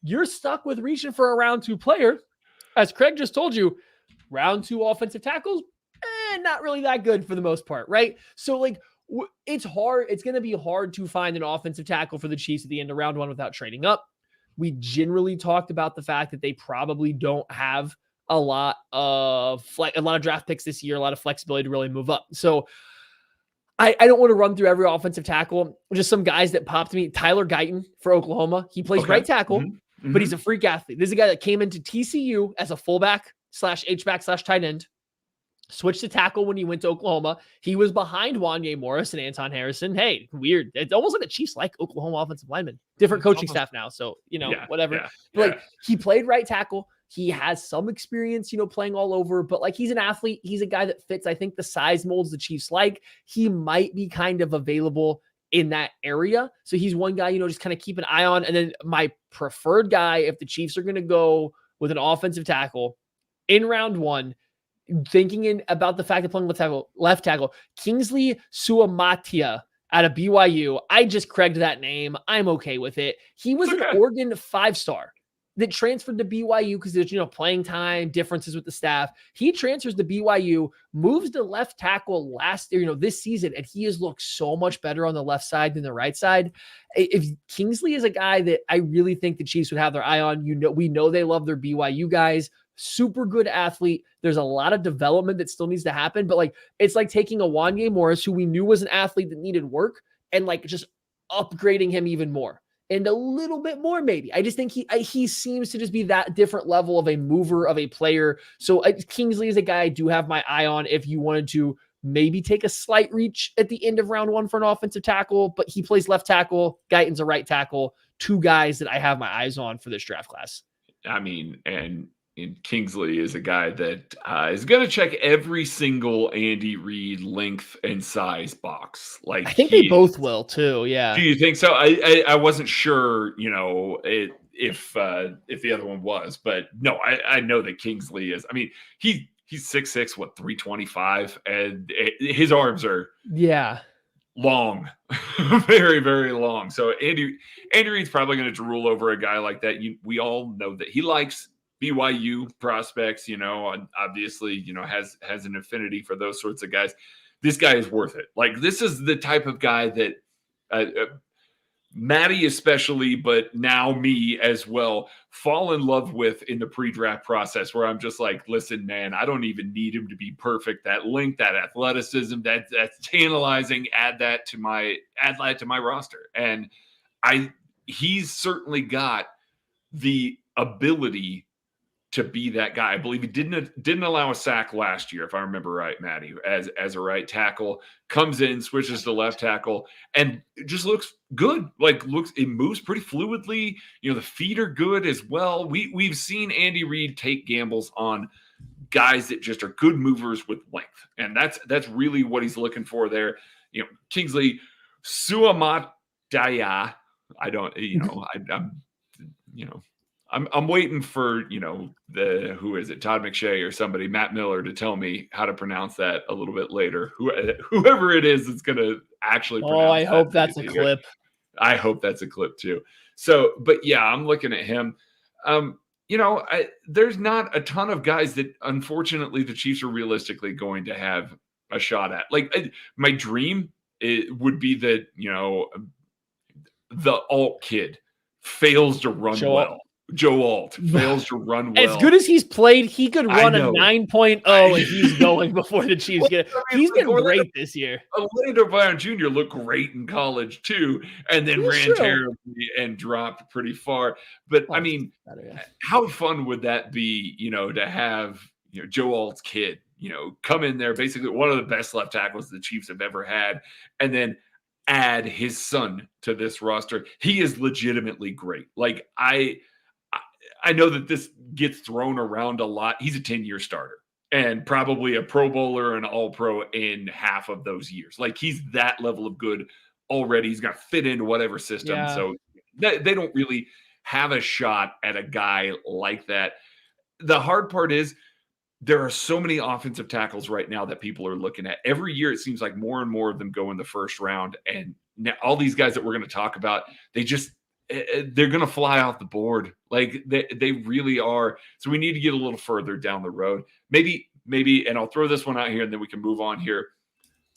You're stuck with reaching for a round two player. As Craig just told you, round two offensive tackles, not really that good for the most part, right? So, like, it's hard. It's going to be hard to find an offensive tackle for the Chiefs at the end of round one without trading up. We generally talked about the fact that they probably don't have a lot of draft picks this year, a lot of flexibility to really move up. So I don't want to run through every offensive tackle. Just some guys that popped to me. Tyler Guyton for Oklahoma. He plays right tackle, but he's a freak athlete. This is a guy that came into TCU as a fullback / H-back / tight end. Switched to tackle when he went to Oklahoma. He was behind Wanye Morris and Anton Harrison. Hey, weird. It's almost like the Chiefs like Oklahoma offensive linemen. Different coaching staff now, so, whatever. But he played right tackle. He has some experience, playing all over. But, like, he's an athlete. He's a guy that fits, I think, the size molds the Chiefs like. He might be kind of available in that area. So he's one guy, just kind of keep an eye on. And then my preferred guy, if the Chiefs are going to go with an offensive tackle in round one, thinking about the fact of playing left tackle, Kingsley Suamatia out of BYU. I just cracked that name. I'm okay with it. He was an Oregon 5-star that transferred to BYU because there's, playing time differences with the staff. He transfers to BYU, moves to left tackle last year, this season, and he has looked so much better on the left side than the right side. If Kingsley is a guy that I really think the Chiefs would have their eye on, we know they love their BYU guys. super good athlete. There's a lot of development that still needs to happen, but like, it's like taking a Wanye Morris, who we knew was an athlete that needed work, and like just upgrading him even more and a little bit more, maybe. I just think he seems to just be that different level of a mover, of a player. So Kingsley is a guy I do have my eye on if you wanted to maybe take a slight reach at the end of round 1 for an offensive tackle, but he plays left tackle. Guyton's a right tackle. 2 guys that I have my eyes on for this draft class. I mean, and Kingsley is a guy that is going to check every single Andy Reid length and size box. Like, I think they both will too. Yeah. Do you think so? I wasn't sure, if the other one was, but no, I know that Kingsley is. I mean, he's 6'6", 325, and his arms are long, very, very long. So Andy Reid's probably going to drool over a guy like that. We all know that he likes BYU prospects, obviously, has an affinity for those sorts of guys. This guy is worth it. Like, this is the type of guy that Maddie especially, but now me as well, fall in love with in the pre-draft process, where I'm just like, listen, man, I don't even need him to be perfect. That length, that athleticism, that's tantalizing. Add that to my roster. And he's certainly got the ability to be that guy. I believe he didn't allow a sack last year, if I remember right, Maddie, as a right tackle. Comes in, switches to left tackle, and it just looks good. It moves pretty fluidly. The feet are good as well. We've seen Andy Reid take gambles on guys that just are good movers with length, and that's really what he's looking for there. Kingsley Suamataia. I'm waiting for, who is it? Todd McShay or somebody, Matt Miller, to tell me how to pronounce that a little bit later. Whoever it is that's going to actually pronounce I hope that's a clip. I hope that's a clip too. So, but yeah, I'm looking at him. There's not a ton of guys that, unfortunately, the Chiefs are realistically going to have a shot at. Like, my dream would be that, the Alt kid fails to run well. Joe Alt fails to run well. As good as he's played, he could run a 9.0 and he's going before the Chiefs get it. He's been great this year. Orlando Brown Jr. looked great in college too, and then ran terribly and dropped pretty far. But how fun would that be, to have Joe Alt's kid, come in there, basically one of the best left tackles the Chiefs have ever had, and then add his son to this roster. He is legitimately great. Like, I know that this gets thrown around a lot. He's a 10-year starter and probably a Pro Bowler and All-Pro in half of those years. Like, he's that level of good already. He's got to fit into whatever system. Yeah. So they don't really have a shot at a guy like that. The hard part is there are so many offensive tackles right now that people are looking at. Every year, it seems like more and more of them go in the first round. And now all these guys that we're going to talk about, they're going to fly off the board. Like, they really are. So we need to get a little further down the road. Maybe, and I'll throw this one out here and then we can move on here.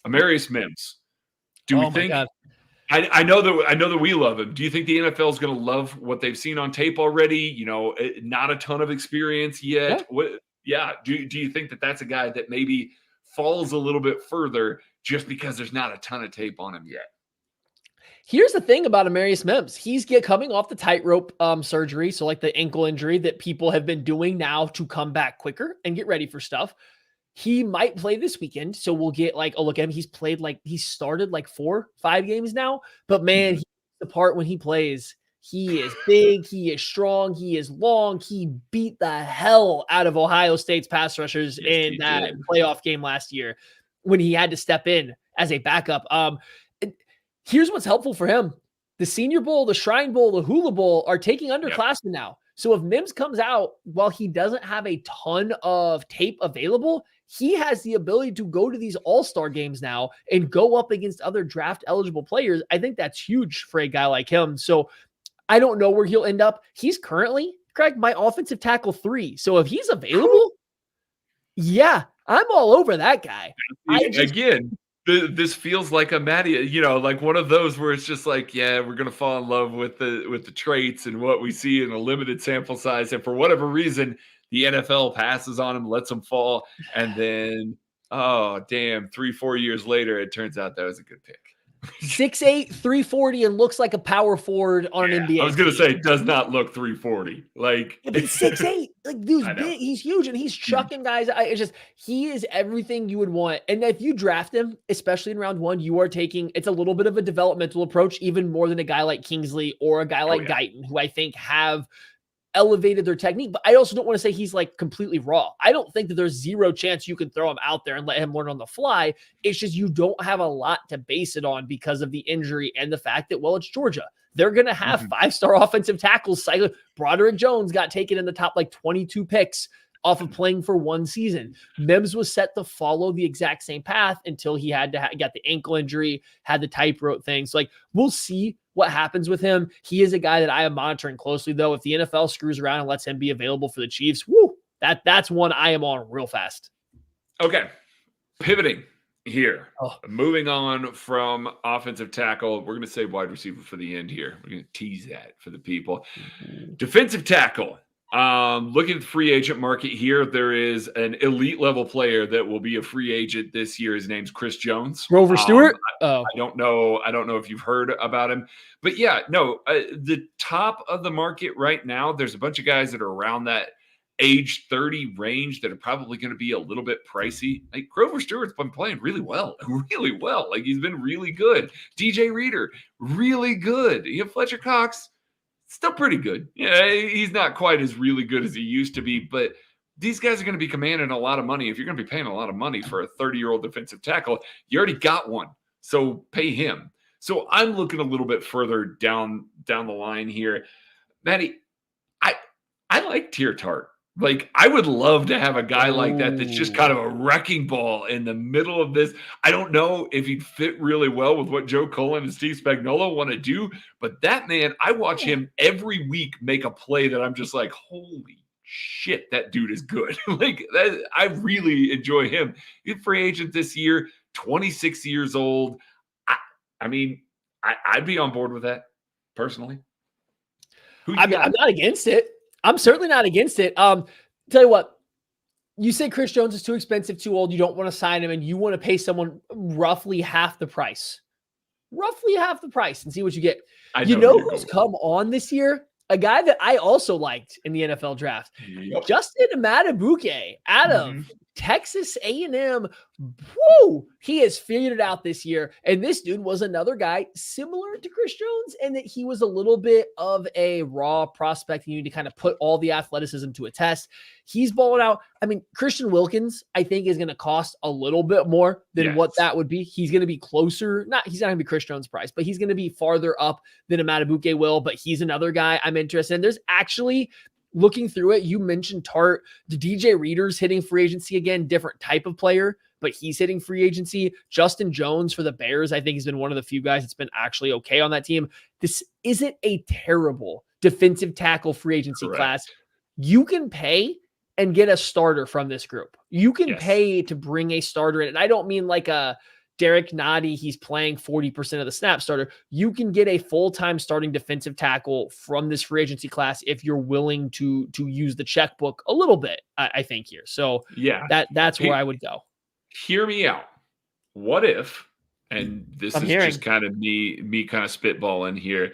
Amarius Mims. Do we think? I know that we love him. Do you think the NFL is going to love what they've seen on tape already? Not a ton of experience yet. Yeah. Do you think that that's a guy that maybe falls a little bit further just because there's not a ton of tape on him yet? Here's the thing about Amarius Mims. He's coming off the tightrope surgery, so like the ankle injury that people have been doing now to come back quicker and get ready for stuff. He might play this weekend, so we'll get like a look at him. He started like 4-5 games now, but man, he's the part when he plays. He is big, he is strong, he is long. He beat the hell out of Ohio State's pass rushers in that playoff game last year when he had to step in as a backup. Here's what's helpful for him. The Senior Bowl, the Shrine Bowl, the Hula Bowl are taking underclassmen now. So if Mims comes out, while he doesn't have a ton of tape available, he has the ability to go to these all-star games now and go up against other draft-eligible players. I think that's huge for a guy like him. So I don't know where he'll end up. He's currently, Craig, my offensive tackle 3. So if he's available, yeah, I'm all over that guy. This feels like a Matty, like one of those where it's just like, yeah, we're going to fall in love with the traits and what we see in a limited sample size. And for whatever reason, the NFL passes on him, lets him fall, and then, oh, damn, 3-4 years later, it turns out that was a good pick. 6'8", 340, and looks like a power forward on an NBA. I was going to say, does not look 340. Like, yeah, but 6'8", like dude's big, he's huge, and he's chucking guys. He is everything you would want. And if you draft him, especially in round 1, you are taking, it's a little bit of a developmental approach, even more than a guy like Kingsley or a guy like Guyton, who I think have elevated their technique. But I also don't want to say he's like completely raw. I don't think that there's zero chance you can throw him out there and let him learn on the fly. It's just you don't have a lot to base it on because of the injury and the fact that, well, it's Georgia. They're going to have 5-star offensive tackles. Broderick Jones got taken in the top 22 picks off of playing for 1 season. Mims was set to follow the exact same path until he had to get the ankle injury, had the tightrope thing. So we'll see what happens with him. He is a guy that I am monitoring closely, though. If the NFL screws around and lets him be available for the Chiefs, that's one I am on real fast. Okay. Pivoting here. Moving on from offensive tackle. We're going to say wide receiver for the end here. We're going to tease that for the people. Defensive tackle. Looking at the free agent market here, there is an elite level player that will be a free agent this year. His name's Chris Jones. Grover Stewart? I don't know if you've heard about him, but the top of the market right now, there's a bunch of guys that are around that age 30 range that are probably going to be a little bit pricey. Like Grover Stewart's been playing really well. Like he's been really good. DJ Reader, really good. You have Fletcher Cox, still pretty good. Yeah, he's not quite as really good as he used to be, but these guys are going to be commanding a lot of money. If you're going to be paying a lot of money for a 30-year-old defensive tackle, you already got one, so pay him. So I'm looking a little bit further down the line here. Matty, I like Tier Tart. Like, I would love to have a guy like that that's just kind of a wrecking ball in the middle of this. I don't know if he'd fit really well with what Joe Cullen and Steve Spagnuolo want to do, but that man, I watch him every week make a play that I'm just like, holy shit, that dude is good. I really enjoy him. He's a free agent this year, 26 years old. I'd be on board with that personally. I'm not against it. I'm certainly not against it. Tell you what, you say Chris Jones is too expensive, too old. You don't want to sign him, and you want to pay someone roughly half the price and see what you get. You know who's come on this year? A guy that I also liked in the NFL draft. Yep. Justin Matabuke out of Texas A&M. Woo! He has figured it out this year. And this dude was another guy similar to Chris Jones in that he was a little bit of a raw prospect. You need to kind of put all the athleticism to a test. He's balling out. I mean, Christian Wilkins, I think, is going to cost a little bit more than what that would be. He's going to be closer. He's not going to be Chris Jones' price, but he's going to be farther up than a Matabuke will. But he's another guy I'm interested in. There's actually, looking through it, you mentioned Tart. The DJ Reader's hitting free agency again, different type of player, but he's hitting free agency. Justin Jones for the Bears, I think, has been one of the few guys that's been actually okay on that team. This isn't a terrible defensive tackle free agency class. You can pay and get a starter from this group. You can pay to bring a starter in. And I don't mean like a Derek Noddy, he's playing 40% of the snap starter. You can get a full-time starting defensive tackle from this free agency class if you're willing to use the checkbook a little bit, I think here. So that's where I would go. Hear me out. What if, and this is just kind of me kind of spitballing here,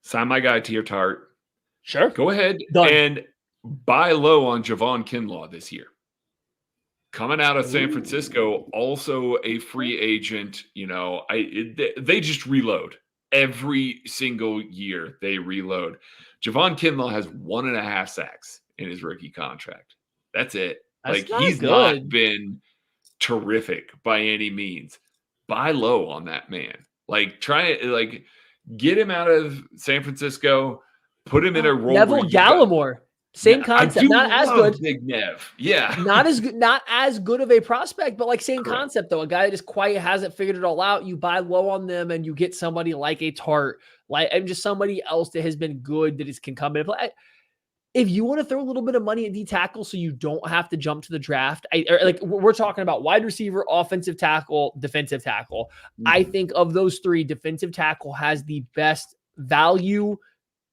sign my guy Tier Tart. Sure. Go ahead and buy low on Javon Kinlaw this year. Coming out of San Francisco, also a free agent. They just reload every single year. They reload. Javon Kinlaw has 1.5 sacks in his rookie contract. That's it. He's not been terrific by any means. Buy low on that man. Get him out of San Francisco, put him in a role. Neville Gallimore. Same concept, not as good. Big Nev. Yeah. Not as good of a prospect, but same concept though. A guy that just quite hasn't figured it all out. You buy low on them and you get somebody like a Tart, and just somebody else that has been good that can come in and play. If you want to throw a little bit of money at D tackle so you don't have to jump to the draft, we're talking about wide receiver, offensive tackle, defensive tackle. I think of those three, defensive tackle has the best value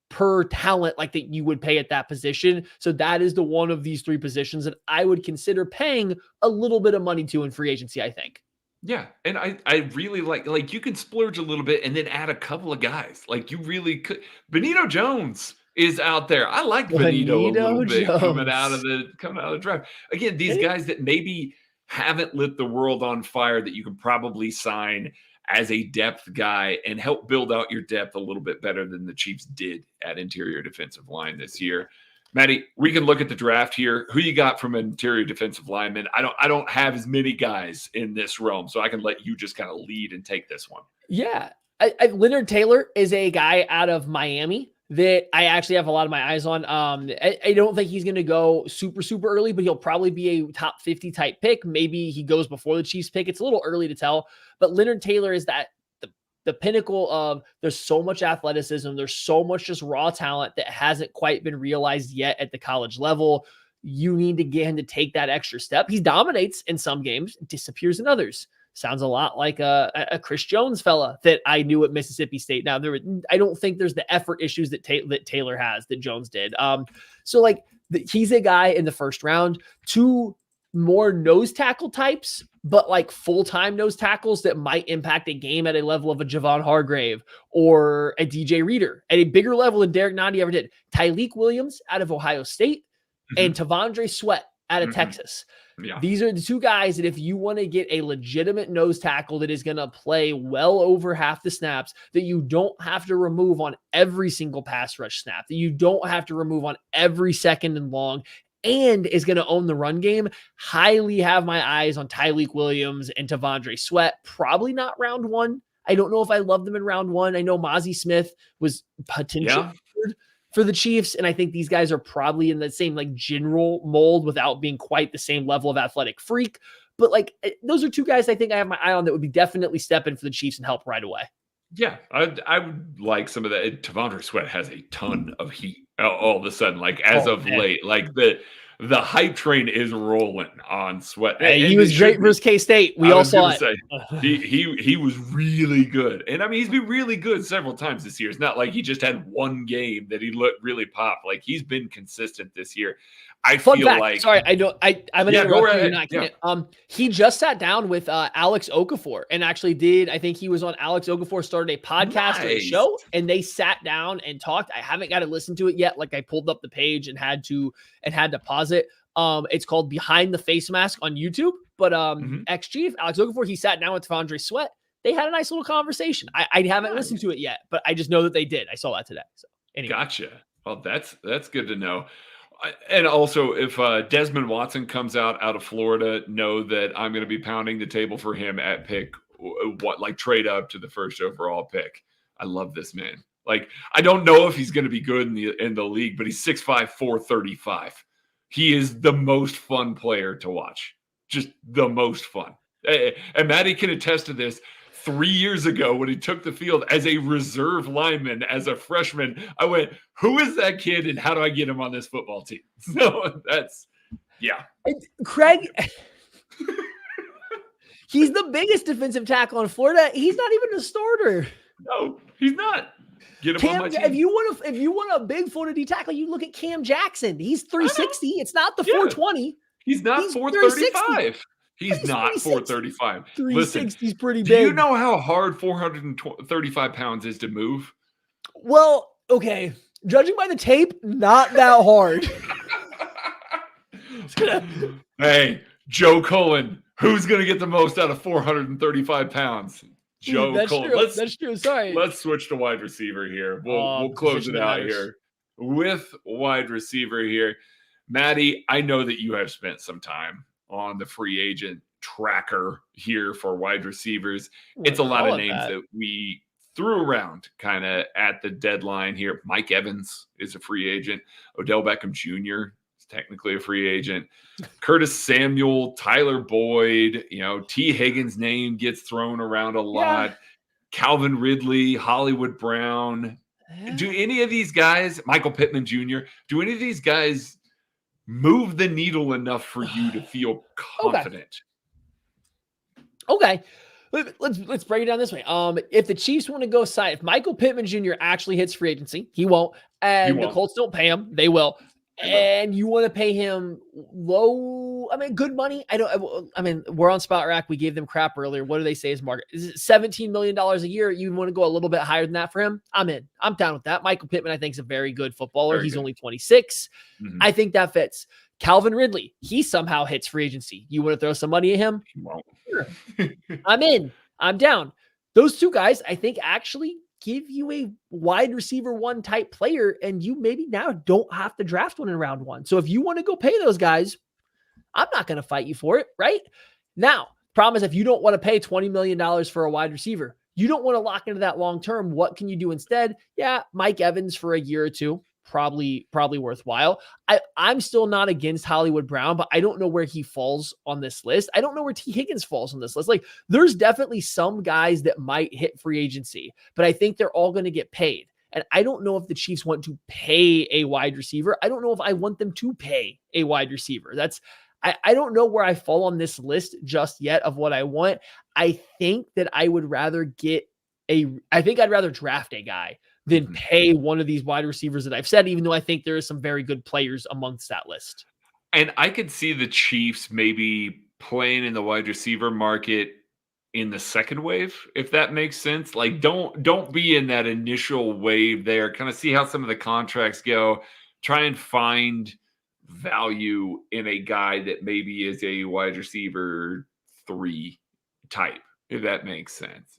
per talent like that you would pay at that position. So that is the one of these three positions that I would consider paying a little bit of money to in free agency, I think. Yeah, and I really like you can splurge a little bit and then add a couple of guys. Like you really could. Benito Jones is out there. I like Benito a little Benito bit coming out of Jones. the draft. Again, these And it- guys that maybe haven't lit the world on fire that you can probably sign as a depth guy and help build out your depth a little bit better than the Chiefs did at interior defensive line this year. Matty, we can look at the draft here. Who you got from an interior defensive lineman? I don't have as many guys in this realm, so I can let you just kind of lead and take this one. Yeah. Leonard Taylor is a guy out of Miami that I actually have a lot of my eyes on. I don't think he's going to go super, super early, but he'll probably be a top 50 type pick. Maybe he goes before the Chiefs pick. It's a little early to tell, but Leonard Taylor is that the pinnacle of there's so much athleticism. There's so much just raw talent that hasn't quite been realized yet at the college level. You need to get him to take that extra step. He dominates in some games, disappears in others. Sounds a lot like a Chris Jones fella that I knew at Mississippi State. Now, I don't think there's the effort issues that Taylor has that Jones did. So like he's a guy in the first round. Two more nose tackle types, but like full-time nose tackles that might impact a game at a level of a Javon Hargrave or a DJ Reader at a bigger level than Derek Nandi ever did. Tyleik Williams out of Ohio State and Tavondre Sweat out of Texas. Yeah. These are the two guys that if you want to get a legitimate nose tackle that is going to play well over half the snaps, that you don't have to remove on every single pass rush snap, that you don't have to remove on every second and long, and is going to own the run game, highly have my eyes on Tyleik Williams and Tavondre Sweat. Probably not round one. I don't know if I love them in round one. I know Mozzie Smith was potentially for the Chiefs, and I think these guys are probably in the same like general mold without being quite the same level of athletic freak. But like those are two guys I think I have my eye on that would be definitely step in for the Chiefs and help right away. Yeah, I would like some of that. Tavondre Sweat has a ton of heat all of a sudden, like as of late. Like the hype train is rolling on Sweat. Hey, he was great versus K-State. We all saw it. Say, he was really good. And I mean, he's been really good several times this year. It's not like he just had one game that he looked really pop. Like he's been consistent this year. Fun fact, sorry, I'm gonna interrupt you. Not yeah. He just sat down with Alex Okafor and actually did. I think he was on Alex Okafor started a podcast or a show, and they sat down and talked. I haven't got to listen to it yet. Like I pulled up the page and had to pause it. It's called Behind the Face Mask on YouTube. But ex-Chief Alex Okafor, he sat down with Tavondre Sweat. They had a nice little conversation. I haven't listened to it yet, but I just know that they did. I saw that today. So anyway. Gotcha. Well, that's good to know. And also, if Desmond Watson comes out of Florida, know that I'm going to be pounding the table for him at pick, trade up to the first overall pick. I love this man. Like, I don't know if he's going to be good in the league, but he's 6'5", 435. He is the most fun player to watch. Just the most fun. And Matty can attest to this. 3 years ago, when he took the field as a reserve lineman, as a freshman, I went, who is that kid and how do I get him on this football team? So Craig, he's the biggest defensive tackle in Florida. He's not even a starter. No, he's not. Get him on my team. If you want a big Florida D tackle, you look at Cam Jackson. He's 360. It's not the 420. He's not 435. He's not 435. 360 is pretty big. Do you know how hard 435 pounds is to move? Well, okay. Judging by the tape, not that hard. Hey, Joe Cullen, who's going to get the most out of 435 pounds? Joe Cullen. True. That's true. Sorry. Let's switch to wide receiver here. We'll close it out here with wide receiver here. Matty, I know that you have spent some time on the free agent tracker here for wide receivers. It's a lot of names that we threw around kind of at the deadline here. Mike Evans is a free agent. Odell Beckham Jr. is technically a free agent. Curtis Samuel, Tyler Boyd, T. Higgins' name gets thrown around a lot. Yeah. Calvin Ridley, Hollywood Brown. Do any of these guys, Michael Pittman Jr., do any of these guys move the needle enough for you to feel confident? Okay. Let's break it down this way. If the Chiefs want to go if Michael Pittman Jr. actually hits free agency, he won't. and the won't. Colts don't pay him. They will. They will. And you want to pay him low, good money. We're on Spot Rack. We gave them crap earlier. What do they say is market? Is it $17 million a year? You want to go a little bit higher than that for him? I'm in. I'm down with that. Michael Pittman, I think, is a very good footballer. He's only 26. Mhm. I think that fits. Calvin Ridley, he somehow hits free agency. You want to throw some money at him? He won't. Sure. I'm in. I'm down. Those two guys, I think, actually give you a wide receiver 1 type player, and you maybe now don't have to draft one in round 1. So if you want to go pay those guys, I'm not going to fight you for it, right? Now, problem is if you don't want to pay $20 million for a wide receiver, you don't want to lock into that long term. What can you do instead? Yeah, Mike Evans for a year or two, probably worthwhile. I'm still not against Hollywood Brown, but I don't know where he falls on this list. I don't know where T. Higgins falls on this list. Like, there's definitely some guys that might hit free agency, but I think they're all going to get paid. And I don't know if the Chiefs want to pay a wide receiver. I don't know if I want them to pay a wide receiver. I don't know where I fall on this list just yet of what I want. I think that I would rather I'd rather draft a guy than pay one of these wide receivers that I've said, even though I think there are some very good players amongst that list. And I could see the Chiefs maybe playing in the wide receiver market in the second wave, if that makes sense. Like, don't be in that initial wave there. Kind of see how some of the contracts go. Try and find value in a guy that maybe is a wide receiver 3 type, if that makes sense.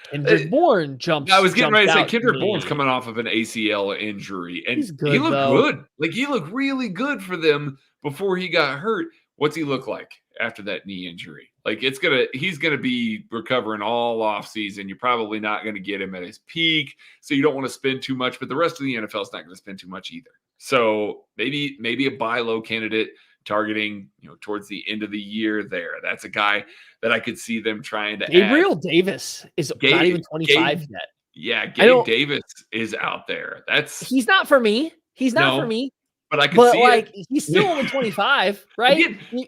Kendrick Bourne jumps. I was getting ready to say Kendrick to Bourne's coming off of an ACL injury, and he looked though. good. Like, he looked really good for them before he got hurt. What's he look like after that knee injury? Like, he's gonna be recovering all off season. You're probably not going to get him at his peak, so you don't want to spend too much. But the rest of the NFL is not going to spend too much either. So maybe a buy low candidate targeting, towards the end of the year there. That's a guy that I could see them trying to Gabriel add. Davis is not even 25 yet. Yeah, Gabe Davis is out there. He's not for me. He's not for me. But I can see it. He's still only 25, right? Again,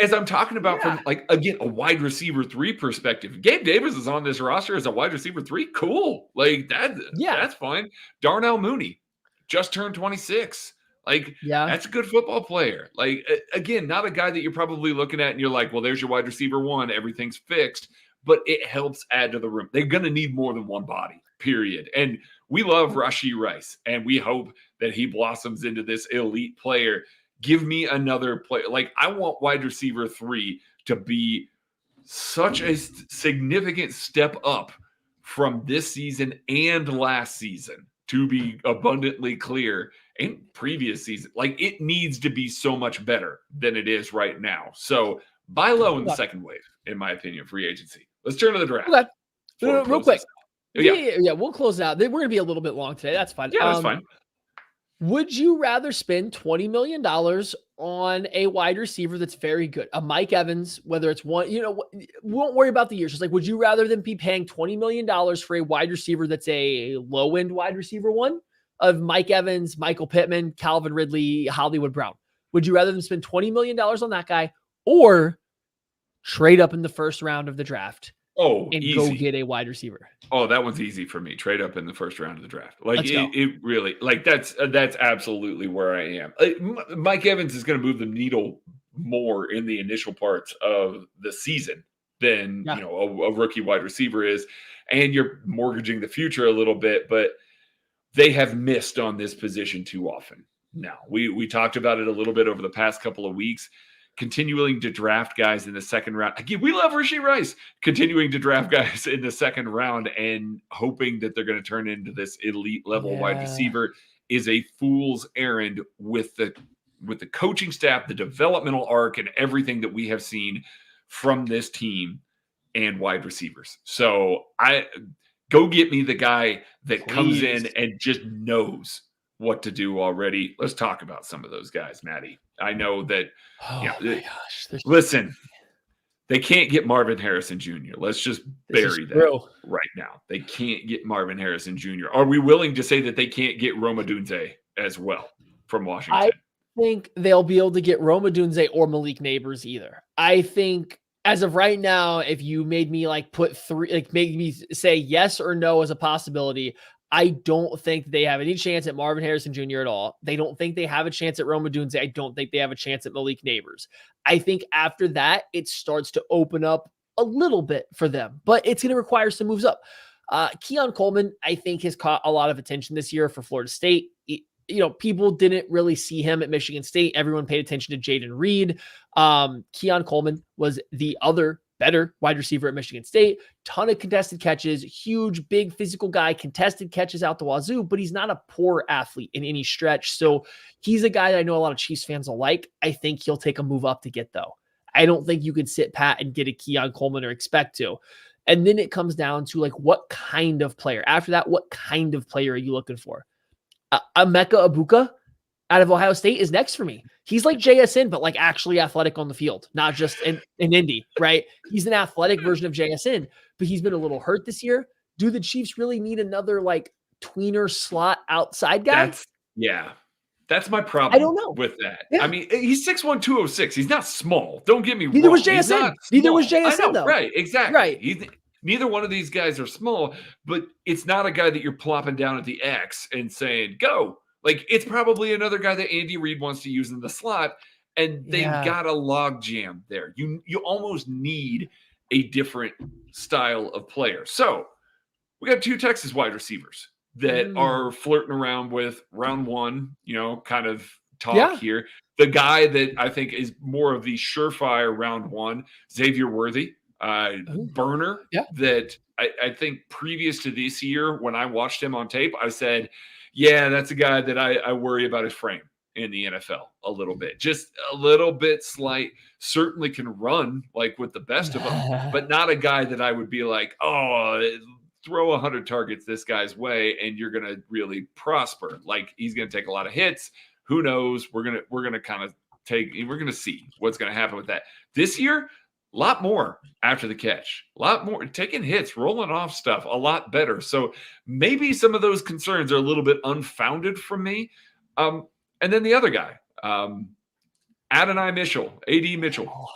as I'm talking about from a wide receiver 3 perspective. Gabe Davis is on this roster as a wide receiver 3. Cool. Like that. Yeah, that's fine. Darnell Mooney just turned 26. Like, that's a good football player. Like, again, not a guy that you're probably looking at and you're like, well, there's your wide receiver 1. Everything's fixed. But it helps add to the room. They're going to need more than one body, period. And we love Rashee Rice, and we hope that he blossoms into this elite player. Give me another player. Like, I want wide receiver 3 to be such a significant step up from this season and last season, to be abundantly clear, in previous season. Like, it needs to be so much better than it is right now. So buy low in the second wave, in my opinion, free agency. Let's turn to the draft. Okay. Real quick. Yeah, we'll close it out. We're going to be a little bit long today. That's fine. Yeah, that's fine. Would you rather spend $20 million on a wide receiver that's very good? A Mike Evans, whether it's one, we won't worry about the years. Just like, would you rather than be paying $20 million for a wide receiver that's a low-end wide receiver 1 of Mike Evans, Michael Pittman, Calvin Ridley, Hollywood Brown? Would you rather than spend $20 million on that guy or trade up in the first round of the draft and easy. go get a wide receiver? Oh, that one's easy for me. Trade up in the first round of the draft. Like, it really, like, that's absolutely where I am. Mike Evans is going to move the needle more in the initial parts of the season than a rookie wide receiver is, and you're mortgaging the future a little bit. But they have missed on this position too often. Now, we talked about it a little bit over the past couple of weeks. Continuing to draft guys in the second round. Again, we love Rashee Rice. Continuing to draft guys in the second round and hoping that they're going to turn into this elite level wide receiver is a fool's errand with the coaching staff, the developmental arc, and everything that we have seen from this team and wide receivers. So go get me the guy that comes in and just knows what to do already. Let's talk about some of those guys, Maddie. I know that, my gosh. Listen, they can't get Marvin Harrison Jr. Let's just bury that right now. They can't get Marvin Harrison Jr. Are we willing to say that they can't get Rome Odunze as well from Washington? I think they'll be able to get Rome Odunze or Malik Neighbors either. I think as of right now, if you made me put 3, make me say yes or no as a possibility, I don't think they have any chance at Marvin Harrison Jr. at all. They don't think they have a chance at Rome Odunze. I don't think they have a chance at Malik Neighbors. I think after that, it starts to open up a little bit for them, but it's going to require some moves up. Keon Coleman, I think, has caught a lot of attention this year for Florida State. People didn't really see him at Michigan State. Everyone paid attention to Jaden Reed. Keon Coleman was the other better wide receiver at Michigan State. Ton of contested catches, huge, big physical guy, contested catches out the wazoo, but he's not a poor athlete in any stretch. So he's a guy that I know a lot of Chiefs fans will like. I think he'll take a move up to get, though. I don't think you could sit pat and get a Keon Coleman or expect to. And then it comes down to like, what kind of player? After that, what kind of player are you looking for? Emeka Egbuka out of Ohio State is next for me. He's like JSN, but like actually athletic on the field, not just in Indy, right? He's an athletic version of JSN, but he's been a little hurt this year. Do the Chiefs really need another like tweener slot outside guy? That's my problem. I don't know with that. Yeah. I mean, he's 6'1", 206. He's not small. Don't get me wrong. Neither was JSN, though. Right, exactly. Right. Neither one of these guys are small, but it's not a guy that you're plopping down at the X and saying, go. Like, it's probably another guy that Andy Reid wants to use in the slot, and they've got a log jam there. You almost need a different style of player. So we got 2 Texas wide receivers that are flirting around with round one, kind of talk here. The guy that I think is more of the surefire round one, Xavier Worthy, burner, that I think previous to this year, when I watched him on tape, I said, yeah, that's a guy that I worry about his frame in the NFL a little bit. Just a little bit slight. Certainly can run like with the best of them, but not a guy that I would be like, oh, throw 100 targets this guy's way and you're going to really prosper. Like, he's going to take a lot of hits. Who knows? We're going to see what's going to happen with that. This year, a lot more after the catch, a lot more taking hits, rolling off stuff, a lot better. So maybe some of those concerns are a little bit unfounded from me. And then the other guy, Adonai Mitchell, AD Mitchell.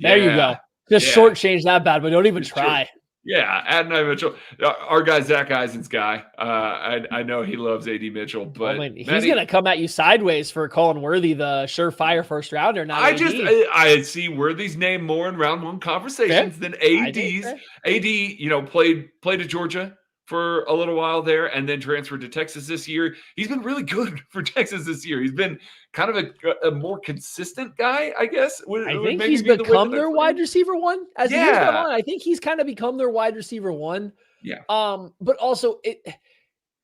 There you go. Just shortchange that bad, but don't even try. Yeah, Adonai Mitchell, our guy Zach Eisen's guy. I know he loves AD Mitchell, but he's going to come at you sideways for calling Worthy the surefire first rounder. Not I see Worthy's name more in round one conversations than AD's. AD, played at Georgia for a little while there and then transferred to Texas this year. He's been really good for Texas this year. He's been kind of a more consistent guy, I guess. I think he's become their wide receiver one as the years go on. I think he's kind of become their wide receiver one. Yeah. But also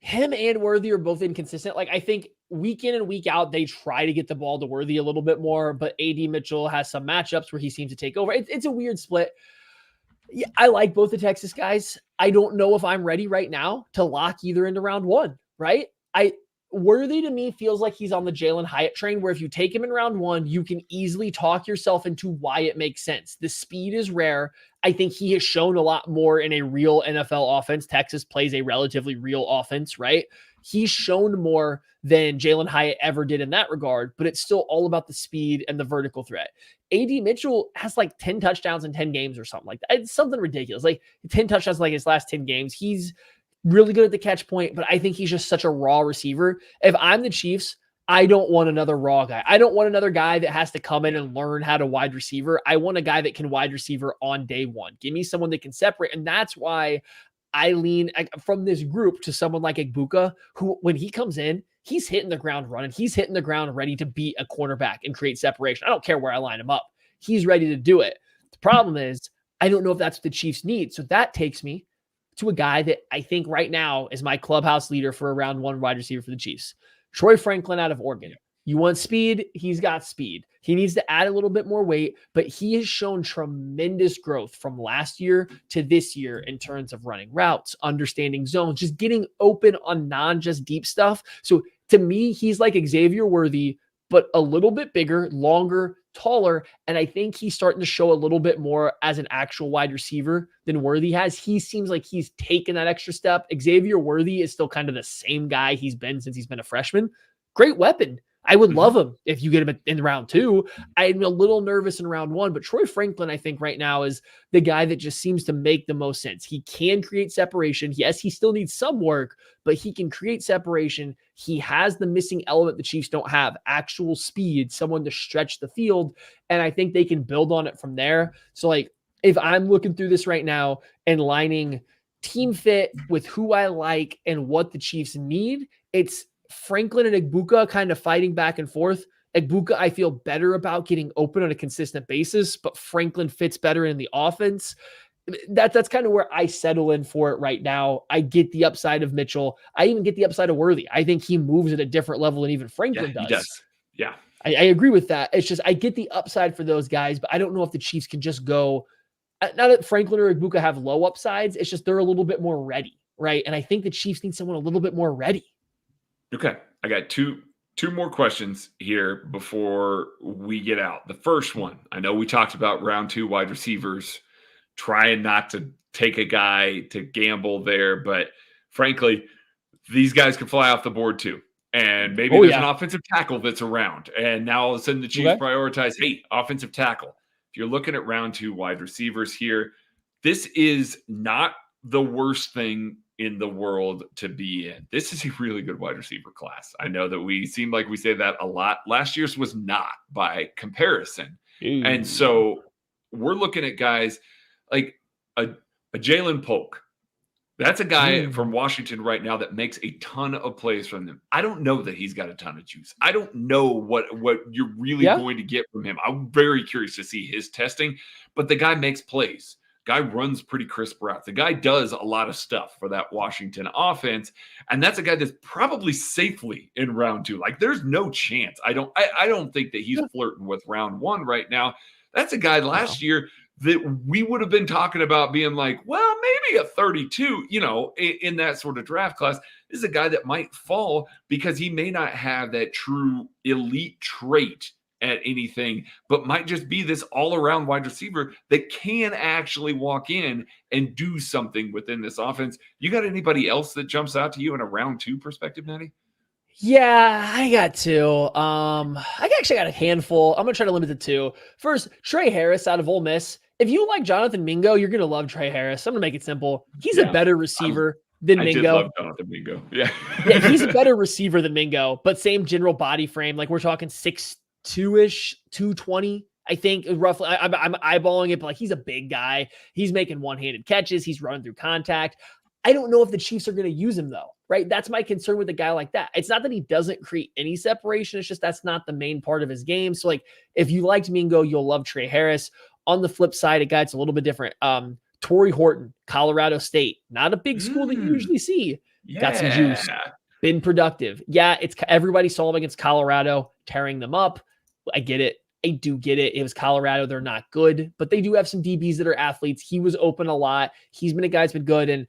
him and Worthy are both inconsistent. Like, I think week in and week out, they try to get the ball to Worthy a little bit more, but AD Mitchell has some matchups where he seems to take over. It's a weird split. Yeah, I like both the Texas guys. I don't know if I'm ready right now to lock either into round one, right? Worthy to me feels like he's on the Jalen Hyatt train, where if you take him in round one, you can easily talk yourself into why it makes sense. The speed is rare. I think he has shown a lot more in a real NFL offense. Texas plays a relatively real offense, right? He's shown more than Jalen Hyatt ever did in that regard, but it's still all about the speed and the vertical threat. AD Mitchell has like 10 touchdowns in 10 games or something like that. It's something ridiculous. Like 10 touchdowns like his last 10 games. He's really good at the catch point, but I think he's just such a raw receiver. If I'm the Chiefs, I don't want another raw guy. I don't want another guy that has to come in and learn how to wide receiver. I want a guy that can wide receiver on day one. Give me someone that can separate. And that's why I lean from this group to someone like Egbuka, who when he comes in, he's hitting the ground running. He's hitting the ground ready to beat a cornerback and create separation. I don't care where I line him up. He's ready to do it. The problem is, I don't know if that's what the Chiefs need. So that takes me to a guy that I think right now is my clubhouse leader for a round one wide receiver for the Chiefs. Troy Franklin out of Oregon. You want speed? He's got speed. He needs to add a little bit more weight, but he has shown tremendous growth from last year to this year in terms of running routes, understanding zones, just getting open on non-just deep stuff. So to me, he's like Xavier Worthy, but a little bit bigger, longer, taller. And I think he's starting to show a little bit more as an actual wide receiver than Worthy has. He seems like he's taken that extra step. Xavier Worthy is still kind of the same guy he's been since he's been a freshman. Great weapon. I would love him if you get him in round 2. I'm a little nervous in round 1, but Troy Franklin, I think right now is the guy that just seems to make the most sense. He can create separation. Yes, he still needs some work, but he can create separation. He has the missing element the Chiefs don't have, actual speed, someone to stretch the field. And I think they can build on it from there. So like, if I'm looking through this right now and lining team fit with who I like and what the Chiefs need, it's Franklin and Egbuka kind of fighting back and forth. Egbuka, I feel better about getting open on a consistent basis, but Franklin fits better in the offense. That's kind of where I settle in for it right now. I get the upside of Mitchell. I even get the upside of Worthy. I think he moves at a different level than even Franklin does. He does. Yeah. I agree with that. It's just I get the upside for those guys, but I don't know if the Chiefs can just go. Not that Franklin or Egbuka have low upsides. It's just they're a little bit more ready, right? And I think the Chiefs need someone a little bit more ready. Okay. I got two more questions here before we get out. The first one, I know we talked about round 2 wide receivers, trying not to take a guy to gamble there, but frankly, these guys can fly off the board too. And maybe there's an offensive tackle that's around. And now all of a sudden the Chiefs prioritize, hey, offensive tackle. If you're looking at round 2 wide receivers here, this is not the worst thing in the world to be in. This is a really good wide receiver class. I know that we seem like we say that a lot. Last year's was not by comparison. And so we're looking at guys like a Jalen Polk. That's a guy from Washington right now that makes a ton of plays from them. I don't know that he's got a ton of juice. I don't know what you're really going to get from him. I'm very curious to see his testing, but the guy makes plays. Guy runs pretty crisp routes. The guy does a lot of stuff for that Washington offense, and that's a guy that's probably safely in round 2. Like, there's no chance. I don't think that he's flirting with round 1 right now. That's a guy last year that we would have been talking about being like, well, maybe a 32, in that sort of draft class. This is a guy that might fall because he may not have that true elite trait at anything, but might just be this all-around wide receiver that can actually walk in and do something within this offense. You got anybody else that jumps out to you in a round 2 perspective, Natty? Yeah, I got 2. I actually got a handful. I'm going to try to limit it to 2. First, Trey Harris out of Ole Miss. If you like Jonathan Mingo, you're going to love Trey Harris. I'm going to make it simple. He's a better receiver than Mingo. I did love Jonathan Mingo. Yeah. Yeah, he's a better receiver than Mingo, but same general body frame. Like, we're talking 6'2"-ish, 220. I think roughly. I'm eyeballing it, but like, he's a big guy. He's making one-handed catches. He's running through contact. I don't know if the Chiefs are going to use him though, right? That's my concern with a guy like that. It's not that he doesn't create any separation. It's just that's not the main part of his game. So like, if you liked Mingo, you'll love Trey Harris. On the flip side, a guy that's a little bit different. Torrey Horton, Colorado State, not a big school that you usually see. Yeah. Got some juice, been productive. Yeah, it's everybody saw him against Colorado, tearing them up. I get it. I do get it. It was Colorado. They're not good, but they do have some DBs that are athletes. He was open a lot. He's been a guy that's been good. And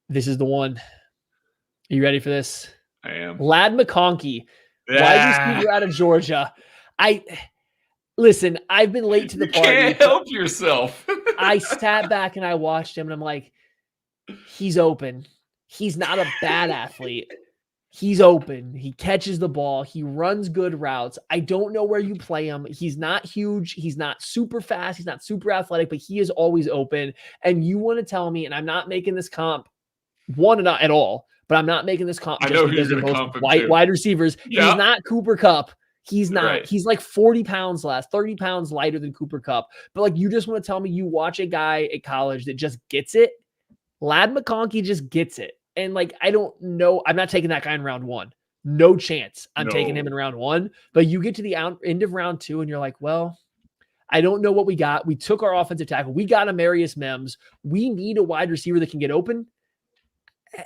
this is the one. Are you ready for this? I am. Ladd McConkey, wide receiver out of Georgia. Listen, I've been late to the party. You can't help yourself. I sat back and I watched him and I'm like, he's open. He's not a bad athlete. He's open. He catches the ball. He runs good routes. I don't know where you play him. He's not huge. He's not super fast. He's not super athletic, but he is always open. And you want to tell me, and I'm not making this comp not at all, but I'm not making this comp just because of most wide receivers. Yeah. He's not Cooper Kupp. He's not. Right. He's like 40 pounds less, 30 pounds lighter than Cooper Kupp. But like, you just want to tell me you watch a guy at college that just gets it? Ladd McConkey just gets it. And like, I don't know. I'm not taking that guy in round 1. No chance I'm taking him in round 1. But you get to the end of round 2 and you're like, well, I don't know what we got. We took our offensive tackle. We got Amarius Mims. We need a wide receiver that can get open.